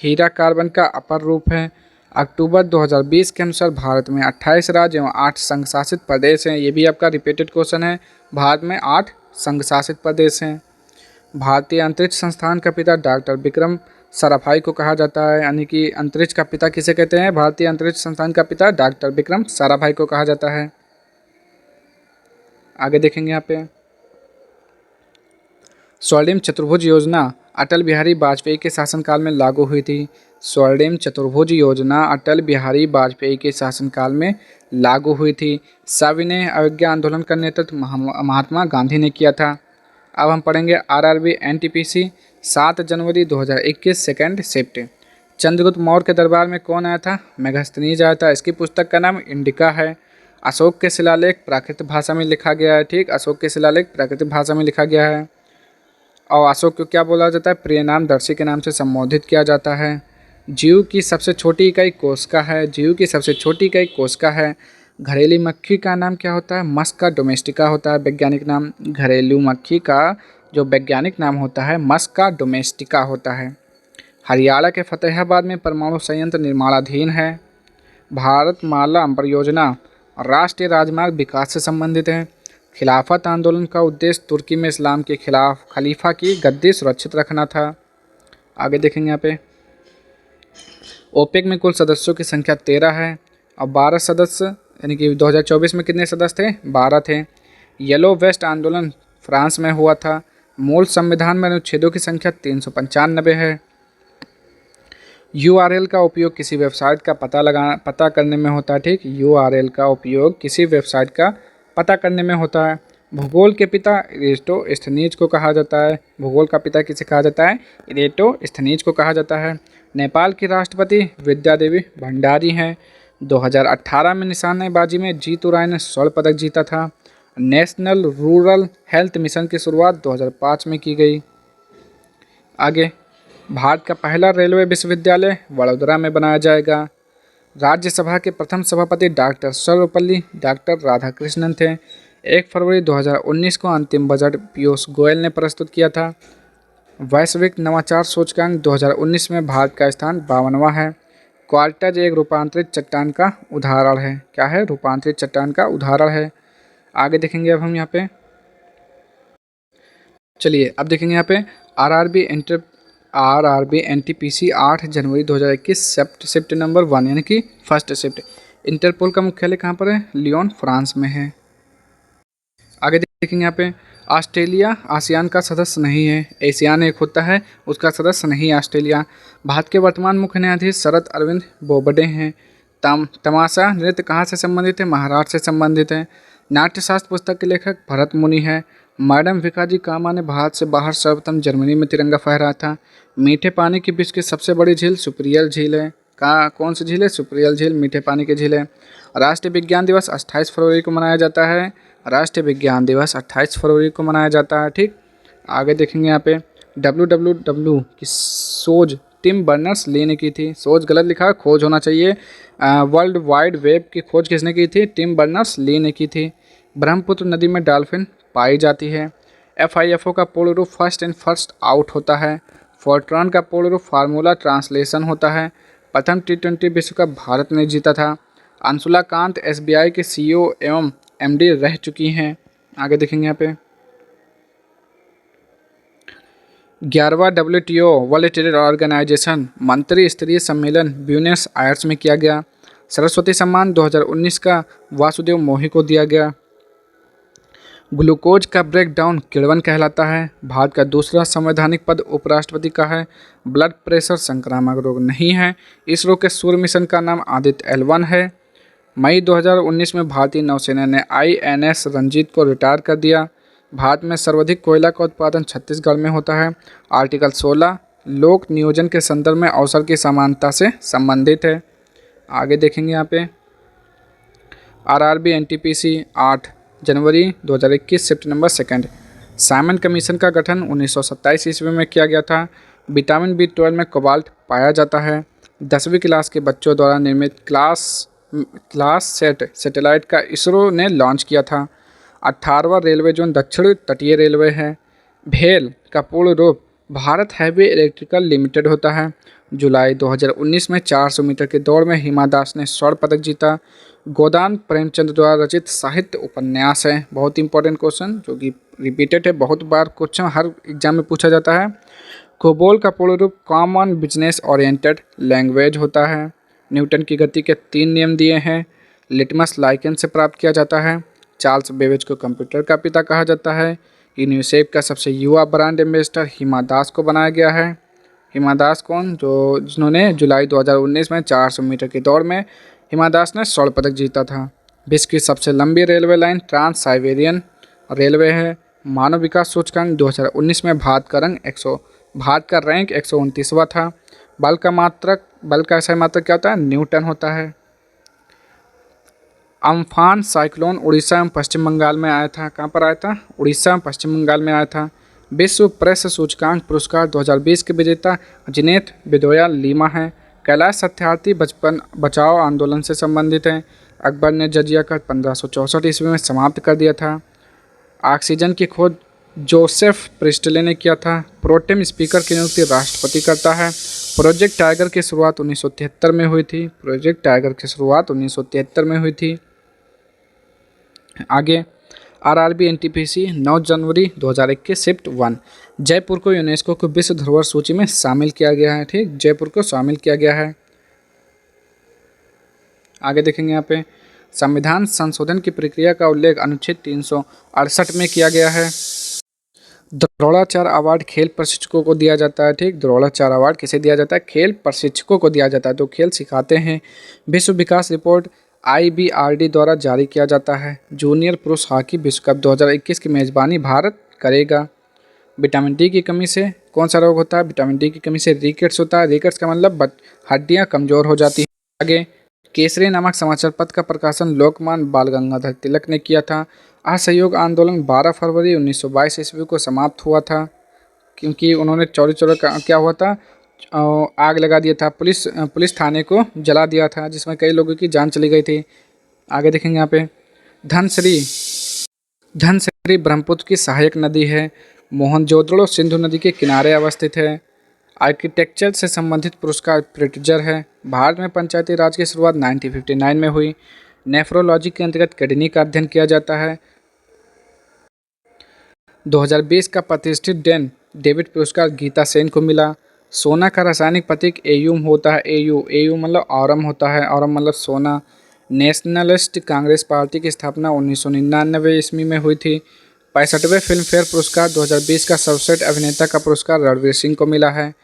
हीरा कार्बन का अपर रूप है। अक्टूबर 2020 के अनुसार भारत में 28 राज्य एवं 8 संघ शासित प्रदेश हैं। ये भी आपका रिपीटेड क्वेश्चन है। भारत में 8 संघ शासित प्रदेश हैं। भारतीय अंतरिक्ष संस्थान का पिता डॉक्टर विक्रम साराभाई को कहा जाता है, यानी कि अंतरिक्ष का पिता किसे कहते हैं। भारतीय अंतरिक्ष संस्थान का पिता डॉक्टर विक्रम साराभाई को कहा जाता है। आगे देखेंगे यहाँ पे स्वर्णिम चतुर्भुज योजना अटल बिहारी वाजपेयी के शासनकाल में लागू हुई थी। स्वर्णिम चतुर्भुज योजना अटल बिहारी वाजपेयी के शासनकाल में लागू हुई थी। सविनय अवज्ञा आंदोलन का नेतृत्व महात्मा गांधी ने किया था। अब हम पढ़ेंगे आरआरबी एनटीपीसी 7 जनवरी 2021 सेकंड शिफ्ट। चंद्रगुप्त मौर्य के दरबार में कौन आया था। मेगास्थनीज आया था। इसकी पुस्तक का नाम इंडिका है। अशोक के शिलालेख प्राकृत भाषा में लिखा गया है। ठीक, अशोक के शिलालेख प्राकृत भाषा में लिखा गया है। और अशोक को क्या बोला जाता है, प्रिय नाम दर्शी के नाम से संबोधित किया जाता है। जीव की सबसे छोटी इकाई कोशिका है। जीव की सबसे छोटी इकाई कोशिका है। घरेलू मक्खी का नाम क्या होता है, मस्का डोमेस्टिका होता है वैज्ञानिक नाम। घरेलू मक्खी का जो वैज्ञानिक नाम होता है मस्का डोमेस्टिका होता है। हरियाणा के फतेहाबाद में परमाणु संयंत्र निर्माणाधीन है। भारतमाला परियोजना राष्ट्रीय राजमार्ग विकास से संबंधित है। खिलाफत आंदोलन का उद्देश्य तुर्की में इस्लाम के खिलाफ खलीफा की गद्दी सुरक्षित रखना था। आगे देखेंगे यहाँ पे ओपेक में कुल सदस्यों की संख्या 13 है और 12 सदस्य, यानी कि 2024 में कितने सदस्य थे, 12 थे। येलो वेस्ट आंदोलन फ्रांस में हुआ था। मूल संविधान में अनुच्छेदों की संख्या 395 है। URL का उपयोग किसी वेबसाइट का पता करने में होता है। ठीक, URL का उपयोग किसी वेबसाइट का पता करने में होता है। भूगोल के पिता इरेटोस्थनीज को कहा जाता है। भूगोल का पिता किसे कहा जाता है, इरेटोस्थनीज को कहा जाता है। नेपाल की राष्ट्रपति विद्या देवी भंडारी हैं। 2018 में निशानेबाजी में जीतू राय ने स्वर्ण पदक जीता था। नेशनल रूरल हेल्थ मिशन की शुरुआत 2005 में की गई। आगे भारत का पहला रेलवे विश्वविद्यालय वडोदरा में बनाया जाएगा। राज्यसभा के प्रथम सभापति डॉक्टर सर्वपल्ली डॉक्टर राधाकृष्णन थे। 1 फरवरी 2019 को अंतिम बजट पीयूष गोयल ने प्रस्तुत किया था। वैश्विक नवाचार सूचकांक 2019 में भारत का स्थान 52वां है। क्वार्टज एक रूपांतरित चट्टान का उदाहरण है। क्या है, रूपांतरित चट्टान का उदाहरण है। आगे देखेंगे अब हम यहाँ पे, चलिए अब देखेंगे यहाँ पे आरआरबी एनटीपीसी 8 जनवरी 2021 शिफ्ट नंबर 1, यानी कि फर्स्ट शिफ्ट। इंटरपोल का मुख्यालय कहाँ पर है, लियोन फ्रांस में है। आगे देखेंगे यहाँ पे ऑस्ट्रेलिया आसियान का सदस्य नहीं है। एशियान एक होता है, उसका सदस्य नहीं ऑस्ट्रेलिया। भारत के वर्तमान मुख्य न्यायाधीश शरद अरविंद बोबडे हैं। तमाशा नृत्य कहाँ से संबंधित है, महाराष्ट्र से संबंधित है। नाट्यशास्त्र पुस्तक के लेखक भरत मुनि है। मैडम भिकाजी कामा ने भारत से बाहर सर्वप्रथम जर्मनी में तिरंगा फहराया था। मीठे पानी के विश्व की सबसे बड़ी झील सुपरियल झील है। कौन सी झील है, सुपरियल झील मीठे पानी की झील है। राष्ट्रीय विज्ञान दिवस 28 फरवरी को मनाया जाता है। राष्ट्रीय विज्ञान दिवस 28 फरवरी को मनाया जाता है। ठीक, आगे देखेंगे यहाँ पे www की सोज टिम बर्नर्स ली ने की थी। सोज गलत लिखा, खोज होना चाहिए। वर्ल्ड वाइड वेब की खोज किसने की थी, टिम बर्नर्स ली ने की थी। ब्रह्मपुत्र नदी में डॉल्फिन पाई जाती है। FIFO का पूर्ण रूप फर्स्ट इन फर्स्ट आउट होता है। फोर्ट्रॉन का पूर्ण रूप फार्मूला ट्रांसलेशन होता है। प्रथम T20 विश्व कप भारत ने जीता था। अंशुला कांत SBI के CEO एवं MD रह चुकी हैं। आगे देखेंगे यहाँ पे 11वां WTO वर्ल्ड ट्रेड ऑर्गेनाइजेशन मंत्री स्तरीय सम्मेलन ब्यूनस आयर्स में किया गया। सरस्वती सम्मान 2019 का वासुदेव मोही को दिया गया। ग्लूकोज का ब्रेकडाउन किण्वन कहलाता है। भारत का दूसरा संवैधानिक पद उपराष्ट्रपति का है। ब्लड प्रेशर संक्रामक रोग नहीं है। इसरो के सूर्य मिशन का नाम आदित्य L1 है। मई 2019 में भारतीय नौसेना ने INS रंजीत को रिटायर कर दिया। भारत में सर्वाधिक कोयला का उत्पादन छत्तीसगढ़ में होता है। आर्टिकल 16 लोक नियोजन के संदर्भ में अवसर की समानता से संबंधित है। आगे देखेंगे यहाँ पे RRB NTPC 8 जनवरी 2021 शिफ्ट नंबर 2। साइमन कमीशन का गठन 1927 ईस्वी में किया गया था। विटामिन B12 में कोबाल्ट पाया जाता है। 10वीं क्लास के बच्चों द्वारा निर्मित क्लास सैटेलाइट का इसरो ने लॉन्च किया था। 18वां रेलवे जोन दक्षिण तटीय रेलवे है। भेल का पूर्ण रूप भारत हैवी इलेक्ट्रिकल लिमिटेड होता है। जुलाई 2019 में 400 मीटर की दौड़ में हिमा दास ने स्वर्ण पदक जीता। गोदान प्रेमचंद द्वारा रचित साहित्य उपन्यास है। बहुत इंपॉर्टेंट क्वेश्चन जो कि रिपीटेड है, बहुत बार क्वेश्चन हर एग्जाम में पूछा जाता है। कोबोल का पूर्ण रूप कॉमन बिजनेस ओरिएंटेड लैंग्वेज होता है। न्यूटन की गति के 3 नियम दिए हैं। लिटमस लाइकेन से प्राप्त किया जाता है। चार्ल्स बेबेज को कंप्यूटर का पिता कहा जाता है। यूनिसेफ का सबसे युवा ब्रांड एम्बेसडर हिमा दास को बनाया गया है। हिमा दास कौन, जिन्होंने जुलाई 2019 में 400 मीटर की दौड़ में हिमा दास ने स्वर्ण पदक जीता था। विश्व की सबसे लंबी railway line trans Siberian railway है। मानव विकास सूचकांक 2019 में भारत का रैंक 129वां था। बल का सही मात्रक क्या होता है? न्यूटन होता है। अम्फान साइक्लोन उड़ीसा एवं पश्चिम बंगाल में आया था। कहाँ पर आया था? उड़ीसा एवं पश्चिम बंगाल में आया था। विश्व प्रेस सूचकांक पुरस्कार 2020 के विजेता जिनेत बेदोया लीमा हैं। कैलाश सत्यार्थी बचपन बचाओ आंदोलन से संबंधित हैं। अकबर ने जजिया कर 1564 ईस्वी में समाप्त कर दिया था। ऑक्सीजन की खोज जोसेफ प्रिस्टले ने किया था। प्रोटेम स्पीकर की नियुक्ति राष्ट्रपति करता है। प्रोजेक्ट टाइगर की शुरुआत 1973 में हुई थी। प्रोजेक्ट टाइगर की शुरुआत 1973 में हुई थी। आगे आरआरबी एनटीपीसी 9 जनवरी 2021 शिफ्ट 1 जयपुर को यूनेस्को को विश्व धरोहर सूची में शामिल किया गया है। ठीक, जयपुर को शामिल किया गया है। आगे देखेंगे यहाँ पे संविधान संशोधन की प्रक्रिया का उल्लेख अनुच्छेद 368 में किया गया है। द्रोणाचार्य अवार्ड खेल प्रशिक्षकों को दिया जाता है। ठीक, द्रोणाचार्य अवार्ड किसे दिया जाता है? खेल प्रशिक्षकों को दिया जाता है, तो खेल सिखाते हैं। विश्व विकास रिपोर्ट IBRD द्वारा जारी किया जाता है। जूनियर पुरुष हॉकी विश्व कप 2021 की मेजबानी भारत करेगा। विटामिन डी की कमी से कौन सा रोग होता है? विटामिन डी की कमी से रिकेट्स होता है। रिकेट्स का मतलब हड्डियां कमजोर हो जाती हैं। आगे केसरी नामक समाचार पत्र का प्रकाशन लोकमान्य बाल गंगाधर तिलक ने किया था। असहयोग आंदोलन 12 फरवरी 1922 ईस्वी को समाप्त हुआ था, क्योंकि उन्होंने चौरी चौरा क्या हुआ था, आग लगा दिया था, पुलिस थाने को जला दिया था, जिसमें कई लोगों की जान चली गई थी। आगे देखेंगे यहाँ पे धनसिरी ब्रह्मपुत्र की सहायक नदी है। मोहनजोदड़ो सिंधु नदी के किनारे अवस्थित है। आर्किटेक्चर से संबंधित पुरस्कार प्रिट्जर है। भारत में पंचायती राज की शुरुआत 1959 में हुई। नेफ्रोलॉजी के अंतर्गत किडनी का अध्ययन किया जाता है। 2020 का प्रतिष्ठित डैन डेविड पुरस्कार गीता सेन को मिला। सोना का रासायनिक प्रतीक एयूम होता है। एयू मतलब ऑरम होता है, ऑरम मतलब सोना। नेशनलिस्ट कांग्रेस पार्टी की स्थापना 1999 ईस्वी में हुई थी। 65वें फिल्म फेयर पुरस्कार 2020 का सर्वश्रेष्ठ अभिनेता का पुरस्कार रणवीर सिंह को मिला है।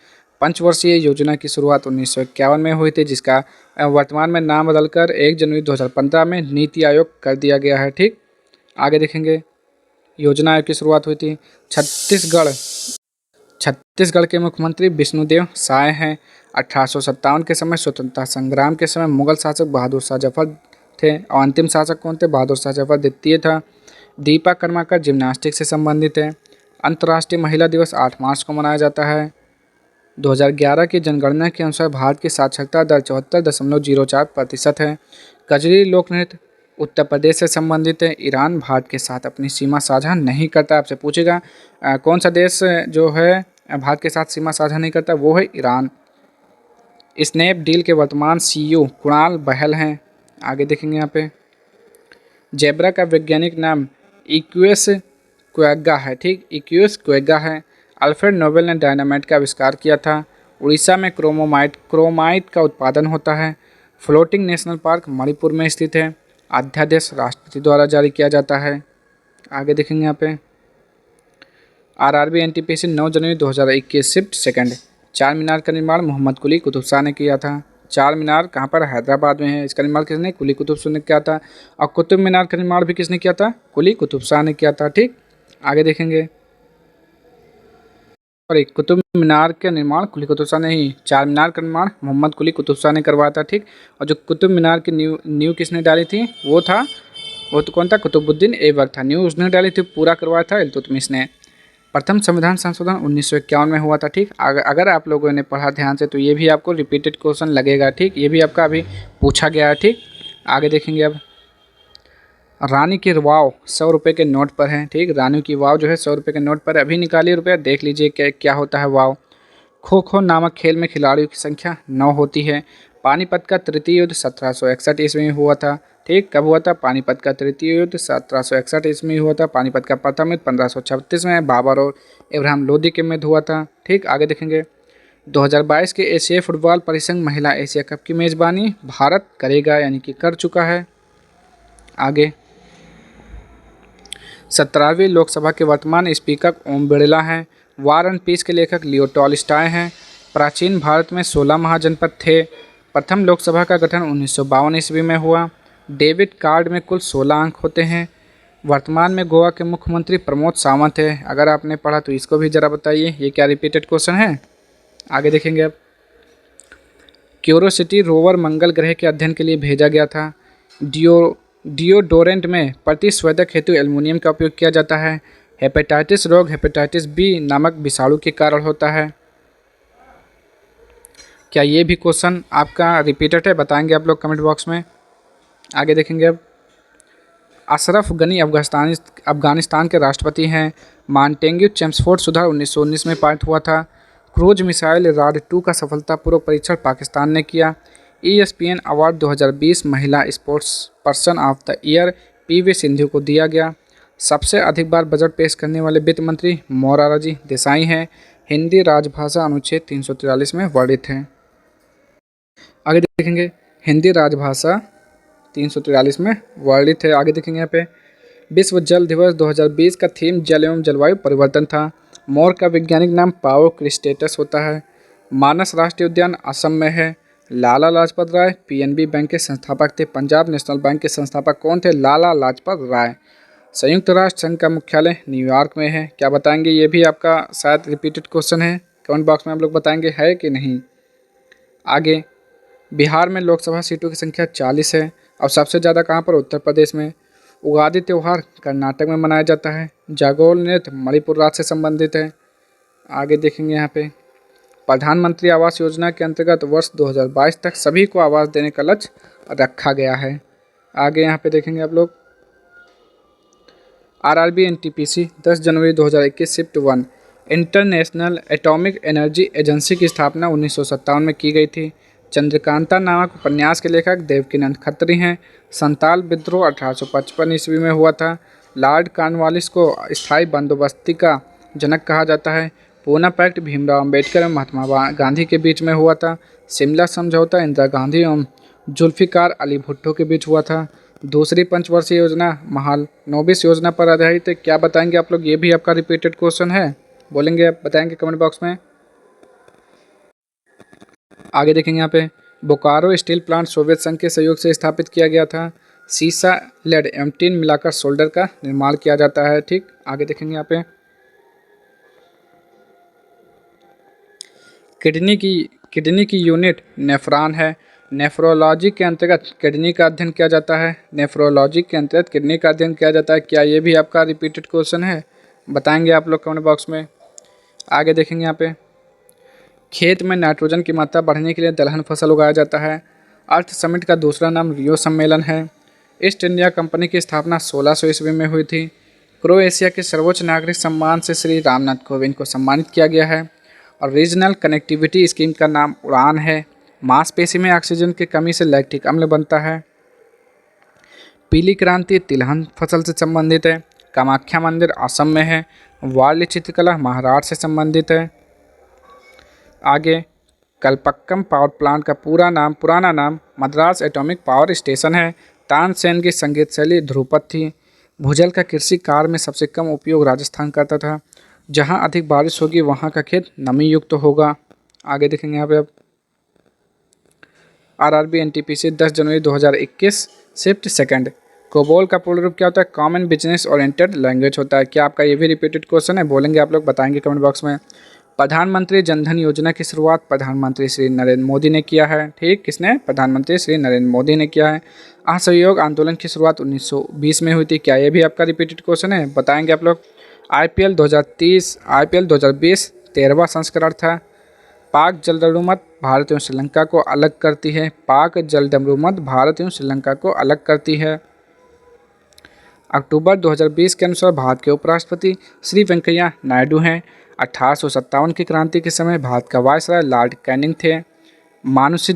पंचवर्षीय योजना की शुरुआत 1951 में हुई थी, जिसका वर्तमान में नाम बदलकर 1 जनवरी 2015 में नीति आयोग कर दिया गया है। ठीक, आगे देखेंगे योजना आयोग की शुरुआत हुई थी। छत्तीसगढ़ के मुख्यमंत्री विष्णुदेव साय हैं। 1857 के समय स्वतंत्रता संग्राम के समय मुगल शासक बहादुर शाह जफर थे, और अंतिम शासक कौन थे? बहादुर शाह जफर द्वितीय था। दीपा कर्माकर जिम्नास्टिक से संबंधित है। अंतर्राष्ट्रीय महिला दिवस 8 मार्च को मनाया जाता है। 2011 की जनगणना के अनुसार भारत की साक्षरता दर 74.04% है। कजरी लोक नृत्य उत्तर प्रदेश से संबंधित है। ईरान भारत के साथ अपनी सीमा साझा नहीं करता। आपसे पूछेगा कौन सा देश जो है भारत के साथ सीमा साझा नहीं करता, वो है ईरान। स्नैपडील के वर्तमान CEO कुणाल बहल हैं। आगे देखेंगे यहाँ पे जेब्रा का वैज्ञानिक नाम इक्वेस क्वेगा है। ठीक, इक्वेस क्वेगा है। अल्फ्रेड नोबेल ने डायनामाइट का आविष्कार किया था। उड़ीसा में क्रोमाइट का उत्पादन होता है। फ्लोटिंग नेशनल पार्क मणिपुर में स्थित है। अध्यादेश राष्ट्रपति द्वारा जारी किया जाता है। आगे देखेंगे यहाँ पे आरआरबी एनटीपीसी 9 जनवरी 2021 शिफ्ट सेकंड चार मीनार का निर्माण मोहम्मद कुली कुतुब शाह ने किया था। चार मीनार कहाँ पर? हैदराबाद में है। इसका निर्माण किसने? कुली कुतुब शाह ने किया था। और कुतुब मीनार का निर्माण भी किसने किया था? कुली कुतुब शाह ने किया था। ठीक, आगे देखेंगे और एक कुतुब मीनार का निर्माण कुली कुतुब शाह ने ही, चार मीनार का निर्माण मोहम्मद कुली कुतुब शाह ने करवाया था। ठीक, और जो कुतुब मीनार की नींव किसने डाली थी? वो तो कौन था? कुतुबुद्दीन ऐबक था। नींव उसने डाली थी, पूरा करवाया था इल्तुतमिश ने। प्रथम संविधान संशोधन 1951 में हुआ था। ठीक, अगर आप लोगों ने पढ़ा ध्यान से तो ये भी आपको रिपीटेड क्वेश्चन लगेगा। ठीक, ये भी आपका अभी पूछा गया है। ठीक, आगे देखेंगे अब रानी की वाव 100 रुपये के नोट पर है। ठीक, रानी की वाव जो है 100 रुपये के नोट पर अभी निकालिए रुपया, देख लीजिए क्या क्या होता है वाव। खो खो नामक खेल में खिलाड़ियों की संख्या 9 होती है। पानीपत का तृतीय युद्ध 1761 ईस्वी में हुआ था। ठीक, कब हुआ था? पानीपत का तृतीय युद्ध 1761 ईस्वी में हुआ था। पानीपत का प्रथम युद्ध 1536 में बाबर और इब्राहिम लोदी के मध्य हुआ था। ठीक, आगे देखेंगे 2022 के एशियाई फुटबॉल परिसंघ महिला एशिया कप की मेज़बानी भारत करेगा, यानी कि कर चुका है। आगे 17वीं लोकसभा के वर्तमान स्पीकर ओम बिरला हैं। वार एंड पीस के लेखक लियो टॉलस्टॉय हैं। प्राचीन भारत में 16 महाजनपद थे। प्रथम लोकसभा का गठन 1952 ईस्वी में हुआ। डेबिट कार्ड में कुल 16 अंक होते हैं। वर्तमान में गोवा के मुख्यमंत्री प्रमोद सावंत है। अगर आपने पढ़ा तो इसको भी ज़रा बताइए, ये क्या रिपीटेड क्वेश्चन है। आगे देखेंगे अब क्यूरोसिटी रोवर मंगल ग्रह के अध्ययन के लिए भेजा गया था। डिओडोरेंट में प्रतिस्वेदक हेतु एल्युमिनियम का उपयोग किया जाता है। हेपेटाइटिस रोग हेपेटाइटिस बी नामक विषाणु के कारण होता है। क्या ये भी क्वेश्चन आपका रिपीटेड है? बताएंगे आप लोग कमेंट बॉक्स में। आगे देखेंगे अब अशरफ गनी अफगानिस्तान के राष्ट्रपति हैं। मॉन्टेग्यू चेम्सफोर्ड सुधार 1919 में पारित हुआ था। क्रूज मिसाइल राड 2 का सफलतापूर्वक परीक्षण पाकिस्तान ने किया। ESPN अवार्ड 2020 महिला sports person of the year PV Sindhu को दिया गया। सबसे अधिक बार बजट पेश करने वाले वित्त मंत्री मोरारजी देसाई हैं। हिंदी राजभाषा अनुच्छेद 343 में वर्णित है। आगे देखेंगे हिंदी राजभाषा 343 में वर्णित है। आगे देखेंगे यहाँ पे विश्व जल दिवस 2020 का थीम जल एवं जलवायु परिवर्तन था। मोर का वैज्ञानिक नाम पाओ क्रिस्टेटस होता है। मानस राष्ट्रीय उद्यान असम में है। लाला लाजपत राय PNB बैंक के संस्थापक थे। पंजाब नेशनल बैंक के संस्थापक कौन थे? लाला लाजपत राय। संयुक्त राष्ट्र संघ का मुख्यालय न्यूयॉर्क में है। क्या बताएंगे? ये भी आपका शायद रिपीटेड क्वेश्चन है। कमेंट बॉक्स में आप लोग बताएंगे है कि नहीं। आगे बिहार में लोकसभा सीटों की संख्या 40 है। और सबसे ज़्यादा कहाँ पर? उत्तर प्रदेश में। उगादी त्यौहार कर्नाटक में मनाया जाता है। जागोर नृत्य मणिपुर राज्य से संबंधित है। आगे देखेंगे यहाँ पे प्रधानमंत्री आवास योजना के अंतर्गत वर्ष 2022 तक सभी को आवास देने का लक्ष्य रखा गया है। आगे यहाँ पे देखेंगे आप लोग RRB NTPC 10 जनवरी 2021 shift 1 international atomic energy agency की स्थापना 1957 में की गई थी। चंद्रकांता नामक उपन्यास के लेखक देवकीनंद खत्री हैं। संताल विद्रोह 1855 ईस्वी में हुआ था। लॉर्ड कॉर्नवालिस को स्थायी बंदोबस्ती का जनक कहा जाता है। पूना पैक्ट भीमराव अंबेडकर एवं महात्मा गांधी के बीच में हुआ था। शिमला समझौता इंदिरा गांधी एवं जुल्फिकार अली भुट्टो के बीच हुआ था। दूसरी पंचवर्षीय योजना महालनोबिस योजना पर आधारित है। क्या बताएंगे आप लोग? ये भी आपका रिपीटेड क्वेश्चन है। बोलेंगे आप, बताएंगे कमेंट बॉक्स में। आगे देखेंगे यहाँ पे बोकारो स्टील प्लांट सोवियत संघ के सहयोग से स्थापित किया गया था। सीसा लेड एवं टिन मिलाकर सोल्डर का निर्माण किया जाता है। ठीक, आगे देखेंगे यहाँ पे किडनी की यूनिट नेफ्रॉन है। नेफ्रोलॉजी के अंतर्गत किडनी का अध्ययन किया जाता है। नेफ्रोलॉजी के अंतर्गत किडनी का अध्ययन किया जाता है। क्या ये भी आपका रिपीटेड क्वेश्चन है? बताएंगे आप लोग कमेंट बॉक्स में। आगे देखेंगे यहाँ पे खेत में नाइट्रोजन की मात्रा बढ़ाने के लिए दलहन फसल उगाया जाता है। अर्थ समिट का दूसरा नाम रियो सम्मेलन है। ईस्ट इंडिया कंपनी की स्थापना 1600 ईस्वी में हुई थी। क्रोएशिया के सर्वोच्च नागरिक सम्मान से श्री रामनाथ कोविंद को सम्मानित किया गया है। और रीजनल कनेक्टिविटी स्कीम का नाम उड़ान है। मांसपेशी में ऑक्सीजन की कमी से लैक्टिक अम्ल बनता है। पीली क्रांति तिलहन फसल से संबंधित है। कामाख्या मंदिर असम में है। वार्ली चित्रकला महाराष्ट्र से संबंधित है। आगे कलपक्कम पावर प्लांट का पुराना नाम मद्रास एटॉमिक पावर स्टेशन है। तानसेन की संगीत शैली ध्रुपद थी। भूजल का कृषि कार्य में सबसे कम उपयोग राजस्थान करता था। जहां अधिक बारिश होगी वहां का खेत नमी युक्त होगा। आगे देखेंगे यहाँ पे अब RRB NTPC 10 जनवरी 2021 शिफ्ट 2 कोबोल का पूर्ण रूप क्या होता है? कॉमन बिजनेस ओरिएंटेड लैंग्वेज होता है। क्या आपका ये भी रिपीटेड क्वेश्चन है? बोलेंगे आप लोग, बताएंगे कमेंट बॉक्स में। प्रधानमंत्री जनधन योजना की शुरुआत प्रधानमंत्री श्री नरेंद्र मोदी ने किया है। ठीक, किसने? प्रधानमंत्री श्री नरेंद्र मोदी ने किया है। असहयोग आंदोलन की शुरुआत 1920 में हुई थी। क्या ये भी आपका रिपीटेड क्वेश्चन है? बताएंगे आप लोग। आईपीएल 2030 आईपीएल 2020 13वां संस्करण था। पाक जलदस्युमत भारत एवं श्रीलंका को अलग करती है। पाक जलदस्युमत भारत एवं श्रीलंका को अलग करती है। अक्टूबर 2020 के अनुसार भारत के उपराष्ट्रपति श्री वेंकैया नायडू हैं। 1857 की क्रांति के समय भारत का वायसराय लॉर्ड कैनिंग थे। मानुषी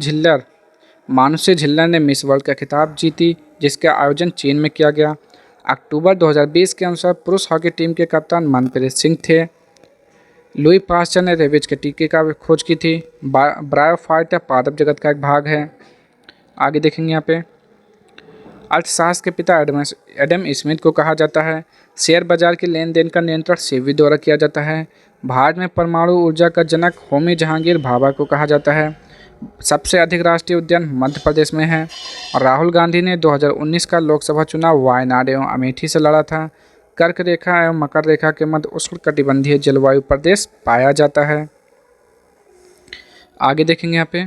झिल्लर ने मिस वर्ल्ड का खिताब जीती, जिसका आयोजन चीन में किया गया। अक्टूबर 2020 के अनुसार पुरुष हॉकी टीम के कप्तान मनप्रीत सिंह थे। लुई पास्चर ने रेबीज के टीके का खोज की थी। ब्रायोफाइटा पादप जगत का एक भाग है। आगे देखेंगे यहाँ पे अर्थशास्त्र के पिता एडम स्मिथ को कहा जाता है। शेयर बाजार के लेन देन का नियंत्रण सेबी द्वारा किया जाता है। भारत में परमाणु ऊर्जा का जनक होमी जहांगीर भाभा को कहा जाता है। सबसे अधिक राष्ट्रीय उद्यान मध्य प्रदेश में है। और राहुल गांधी ने 2019 का लोकसभा चुनाव वायनाड एवं अमेठी से लड़ा था। कर्क रेखा एवं मकर रेखा के मध्य उष्णकटिबंधीय जलवायु प्रदेश पाया जाता है। आगे देखेंगे यहाँ पे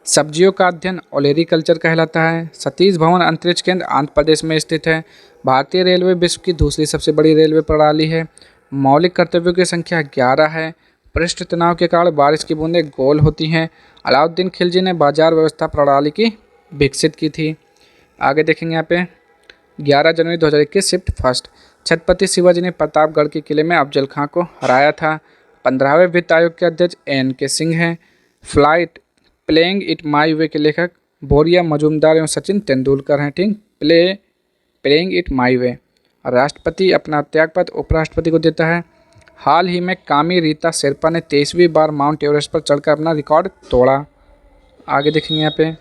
सब्जियों का अध्ययन ओलेरीकल्चर कहलाता है। सतीश धवन अंतरिक्ष केंद्र आंध्र प्रदेश में स्थित है। भारतीय रेलवे विश्व की दूसरी सबसे बड़ी रेलवे प्रणाली है। मौलिक कर्तव्यों की संख्या 11 है। पृष्ठ तनाव के कारण बारिश की बूंदें गोल होती हैं। अलाउद्दीन खिलजी ने बाजार व्यवस्था प्रणाली की विकसित की थी। आगे देखेंगे यहाँ पे 11 जनवरी 2021 शिफ्ट फर्स्ट छत्रपति शिवाजी ने प्रतापगढ़ के किले में अफजल खां को हराया था। 15वें वित्त आयोग के अध्यक्ष एन.के. सिंह हैं। प्लेइंग इट माई वे के लेखक बोरिया मजूमदार एवं सचिन तेंदुलकर हैं। ठीक, प्लेइंग इट माई वे। राष्ट्रपति अपना त्यागपत्र उपराष्ट्रपति को देता है। हाल ही में कामी रीता शेरपा ने 23वीं बार माउंट एवरेस्ट पर चढ़कर अपना रिकॉर्ड तोड़ा। आगे देखेंगे यहाँ पे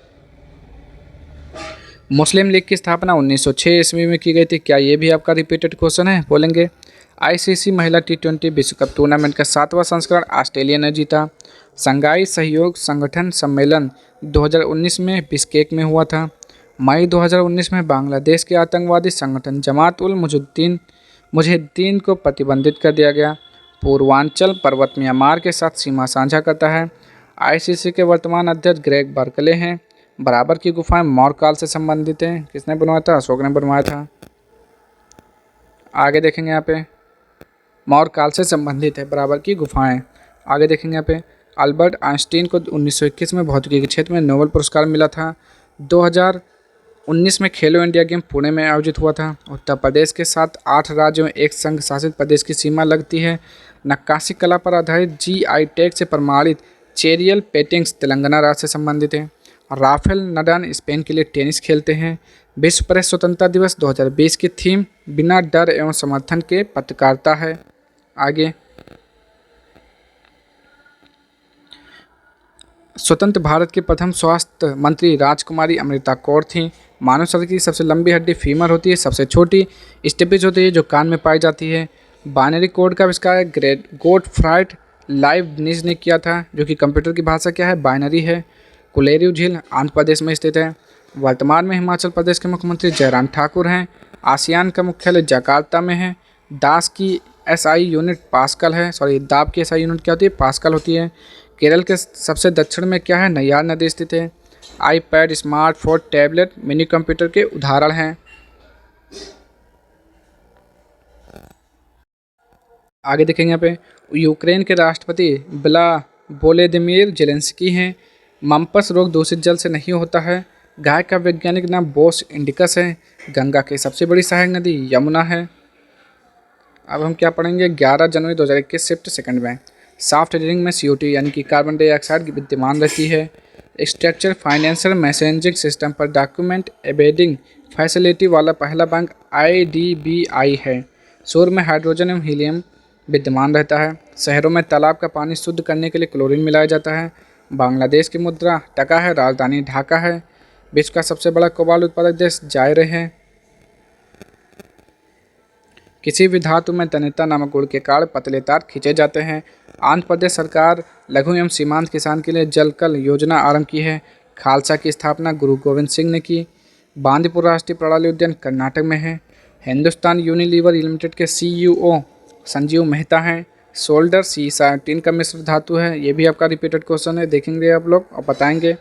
मुस्लिम लीग की स्थापना 1906 ईस्वी में की गई थी। क्या ये भी आपका रिपीटेड क्वेश्चन है? बोलेंगे। आईसीसी महिला टी20 विश्व कप टूर्नामेंट का 7वां संस्करण ऑस्ट्रेलिया ने जीता। संघाई सहयोग संगठन सम्मेलन 2019 में बिश्केक में हुआ था। मई 2019 में बांग्लादेश के आतंकवादी संगठन जमात उल मुजाहिदीन को प्रतिबंधित कर दिया गया। पूर्वांचल पर्वत म्यांमार के साथ सीमा साझा करता है। आईसीसी के वर्तमान अध्यक्ष ग्रेग बर्कले हैं। बराबर की गुफाएं मौर्य काल से संबंधित हैं। किसने बनवाया था? अशोक ने बनवाया था। आगे देखेंगे यहाँ पे मौर्य काल से संबंधित है बराबर की गुफाएं। आगे देखेंगे यहाँ पे अल्बर्ट आइंस्टीन को 1921 में भौतिकी के क्षेत्र में नोबेल पुरस्कार मिला था। 2019 में खेलो इंडिया गेम पुणे में आयोजित हुआ था। उत्तर प्रदेश के साथ 8 राज्यों में एक संघ शासित प्रदेश की सीमा लगती है। नक्काशी कला पर आधारित GI टैग से प्रमाणित चेरियल पेंटिंग्स तेलंगाना राज्य से संबंधित हैं। राफेल नडाल स्पेन के लिए टेनिस खेलते हैं। विश्व प्रेस स्वतंत्रता दिवस 2020 की थीम बिना डर एवं समर्थन के पत्रकारिता है। आगे स्वतंत्र भारत के प्रथम स्वास्थ्य मंत्री राजकुमारी अमृता कौर थीं। मानव शरीर की सबसे लंबी हड्डी फीमर होती है। सबसे छोटी स्टेपिज होती है जो कान में पाई जाती है। बाइनरी कोड का आविष्कार गोटफ्राइड लाइबनिज ने किया था, जो कि कंप्यूटर की भाषा क्या है? बाइनरी है। कुलेरियो झील आंध्र प्रदेश में स्थित है। वर्तमान में हिमाचल प्रदेश के मुख्यमंत्री जयराम ठाकुर हैं। आसियान का मुख्यालय जकार्ता में है। दास की SI यूनिट पास्कल है। दाब की SI यूनिट क्या होती है? पास्कल होती है। केरल के सबसे दक्षिण में क्या है? नैयार नदी स्थित है। IPad, smartphone, tablet, mini computer के उदाहरण हैं। आगे देखेंगे यहाँ पे यूक्रेन के राष्ट्रपति वोलोदिमीर ज़ेलेंस्की हैं। मम्पस रोग दूषित जल से नहीं होता है। गाय का वैज्ञानिक नाम बोस इंडिकस है। गंगा की सबसे बड़ी सहायक नदी यमुना है। अब हम क्या पढ़ेंगे? 11 जनवरी 2021 शिफ्ट सेकंड में सॉफ्ट ड्रिंक में CO2 यानी कि कार्बन डाइऑक्साइड विद्यमान रहती है। स्ट्रक्चर फाइनेंशियल मैसेजिंग सिस्टम पर डॉक्यूमेंट एम्बेडिंग फैसिलिटी वाला पहला बैंक IDBI है। सूर्य में हाइड्रोजन एवं हीलियम विद्यमान रहता है। शहरों में तालाब का पानी शुद्ध करने के लिए क्लोरीन मिलाया जाता है। बांग्लादेश की मुद्रा टका है। राजधानी ढाका है। विश्व का सबसे बड़ा कोबाल्ट उत्पादक देश जायरे है। किसी भी धातु में तन्यता नामक गुण के कारण पतले तार खींचे जाते हैं। आंध्र प्रदेश सरकार लघु एवं सीमांत किसान के लिए जलकल योजना आरंभ की है। खालसा की स्थापना गुरु गोविंद सिंह ने की। बांदीपुर राष्ट्रीय प्रणाली उद्यान कर्नाटक में है। हिंदुस्तान यूनिलीवर लिमिटेड के CEO संजीव मेहता हैं। सोल्डर C17 का मिश्र धातु है। ये भी आपका रिपीटेड क्वेश्चन है, देखेंगे आप लोग और बताएंगे।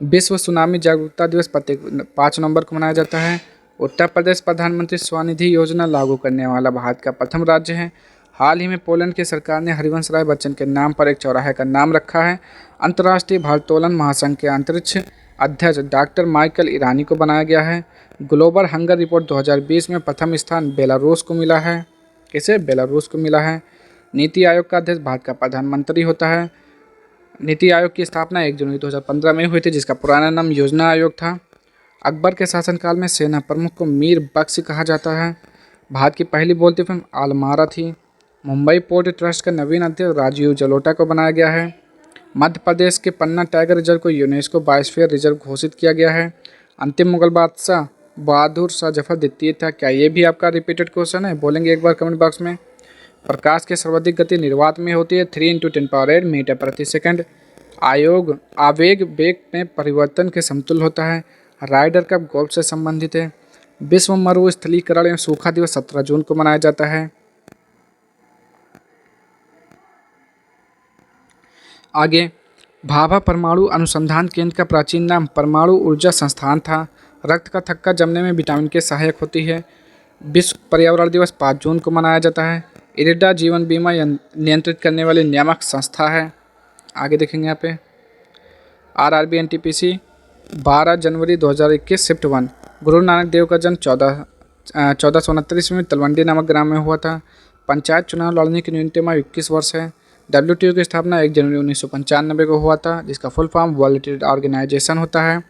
विश्व सुनामी जागरूकता दिवस प्रत्येक 5 नवंबर को मनाया जाता है। उत्तर प्रदेश प्रधानमंत्री स्वनिधि योजना लागू करने वाला भारत का प्रथम राज्य है। हाल ही में पोलैंड की सरकार ने हरिवंश राय बच्चन के नाम पर एक चौराहे का नाम रखा है। अंतर्राष्ट्रीय भारोत्तोलन महासंघ के अंतरिक्ष अध्यक्ष डॉक्टर माइकल ईरानी को बनाया गया है। ग्लोबल हंगर रिपोर्ट 2020 में प्रथम स्थान बेलारूस को मिला है। किसे? बेलारूस को मिला है। नीति आयोग का अध्यक्ष भारत का प्रधानमंत्री होता है। नीति आयोग की स्थापना 1 जनवरी 2015 में हुई थी, जिसका पुराना नाम योजना आयोग था। अकबर के शासनकाल में सेना प्रमुख को मीर बख्श कहा जाता है। भारत की पहली बोलती फिल्म आलमारा थी। मुंबई पोर्ट ट्रस्ट का नवीन अध्यक्ष राजीव जलोटा को बनाया गया है। मध्य प्रदेश के पन्ना टाइगर रिजर्व को यूनेस्को बायोस्फीयर रिजर्व घोषित किया गया है। अंतिम मुगल बादशाह बहादुर शाह जफर द्वितीय था। क्या ये भी आपका रिपीटेड क्वेश्चन है? बोलेंगे एक बार कमेंट बॉक्स में। प्रकाश की सर्वाधिक गति निर्वात में होती है 3 × 10⁸ मीटर प्रति सेकंड। आवेग वेग में परिवर्तन के समतुल्य होता है। राइडर कप गोल्फ से संबंधित है। विश्व मरुस्थलीकरण एवं सूखा दिवस 17 जून को मनाया जाता है। आगे, भाभा परमाणु अनुसंधान केंद्र का प्राचीन नाम परमाणु ऊर्जा संस्थान था। रक्त का थक्का जमने में विटामिन के सहायक होती है। विश्व पर्यावरण दिवस 5 जून को मनाया जाता है। इरिडा जीवन बीमा नियंत्रित करने वाली नियामक संस्था है। आगे देखेंगे यहाँ पे RRB NTPC 12 जनवरी 2021 शिफ्ट 1। गुरु नानक देव का जन्म 1469 ईस्वी में तलवंडी नामक ग्राम में हुआ था। पंचायत चुनाव लड़ने की न्यूनतम आयु 21 वर्ष है। WTO की स्थापना 1 जनवरी 1995 को हुआ था, जिसका full form World Trade Organization होता है।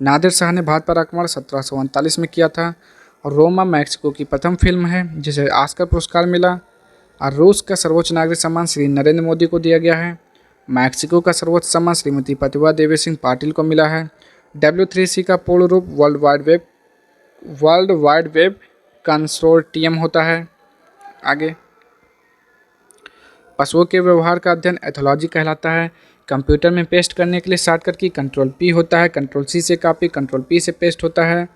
नादिर शाह ने भारत पर आक्रमण 1739 में किया था। रोमा मैक्सिको की प्रथम फिल्म है जिसे ऑस्कर पुरस्कार मिला। और रूस का सर्वोच्च नागरिक सम्मान श्री नरेंद्र मोदी को दिया गया है। मैक्सिको का सर्वोच्च सम्मान श्रीमती प्रतिभा देवी सिंह पाटिल को मिला है। W3C का पूर्ण रूप वर्ल्ड वाइड वेब कंसोर्टियम होता है। आगे, पशुओं के व्यवहार का अध्ययन एथोलॉजी कहलाता है। कंप्यूटर में पेस्ट करने के लिए शॉर्टकट की Ctrl+P होता है। Ctrl+C से कॉपी, Ctrl+P से पेस्ट होता है।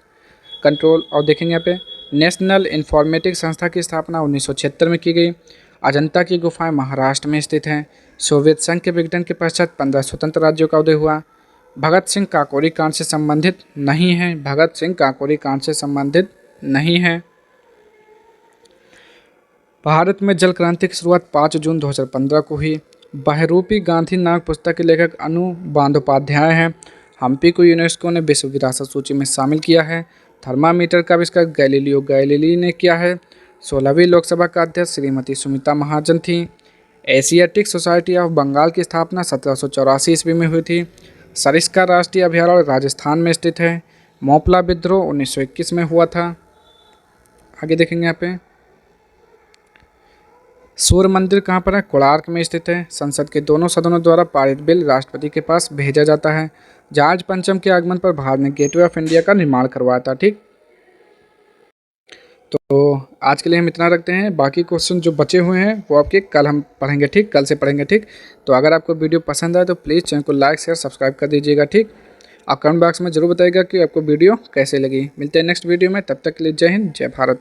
और देखेंगे यहाँ पे नेशनल इंफॉर्मेटिक्स संस्था की स्थापना 1976 में की गई। अजंता की गुफाएं महाराष्ट्र में स्थित हैं। सोवियत संघ के विघटन के पश्चात 15 स्वतंत्र राज्यों का उदय हुआ। भगत सिंह काकोरी कांड से संबंधित नहीं है। भगत सिंह काकोरी कांड से संबंधित नहीं है। भारत में जल क्रांति की शुरुआत 5 जून 2015 को हुई। बहरूपी गांधी नामक पुस्तक के लेखक अनु बंदोपाध्याय हैं। हम्पी को यूनेस्को ने विश्व विरासत सूची में शामिल किया है। थर्मामीटर का आविष्कार गैलीलियो गैलीली ने किया है। 16वीं लोकसभा का अध्यक्ष श्रीमती सुमित्रा महाजन थी। एशियाटिक सोसाइटी ऑफ बंगाल की स्थापना 1784 ईस्वी में हुई थी। सरिस्का राष्ट्रीय अभयारण्य राजस्थान में स्थित है। मोपला विद्रोह 1921 में हुआ था। आगे देखेंगे यहाँ पे सूर्य मंदिर कहाँ पर है? कोणार्क में स्थित है। संसद के दोनों सदनों द्वारा पारित बिल राष्ट्रपति के पास भेजा जाता है। जॉर्ज पंचम के आगमन पर भारत ने गेटवे ऑफ इंडिया का निर्माण करवाया था। ठीक, तो आज के लिए हम इतना रखते हैं। बाकी क्वेश्चन जो बचे हुए हैं वो आपके कल हम पढ़ेंगे। ठीक, कल से पढ़ेंगे। ठीक, तो अगर आपको वीडियो पसंद आए तो प्लीज़ चैनल को लाइक शेयर सब्सक्राइब कर दीजिएगा। ठीक, आप कमेंट बॉक्स में जरूर बताइएगा कि आपको वीडियो कैसे लगी। मिलते हैं नेक्स्ट वीडियो में, तब तक के लिए जय हिंद जय भारत।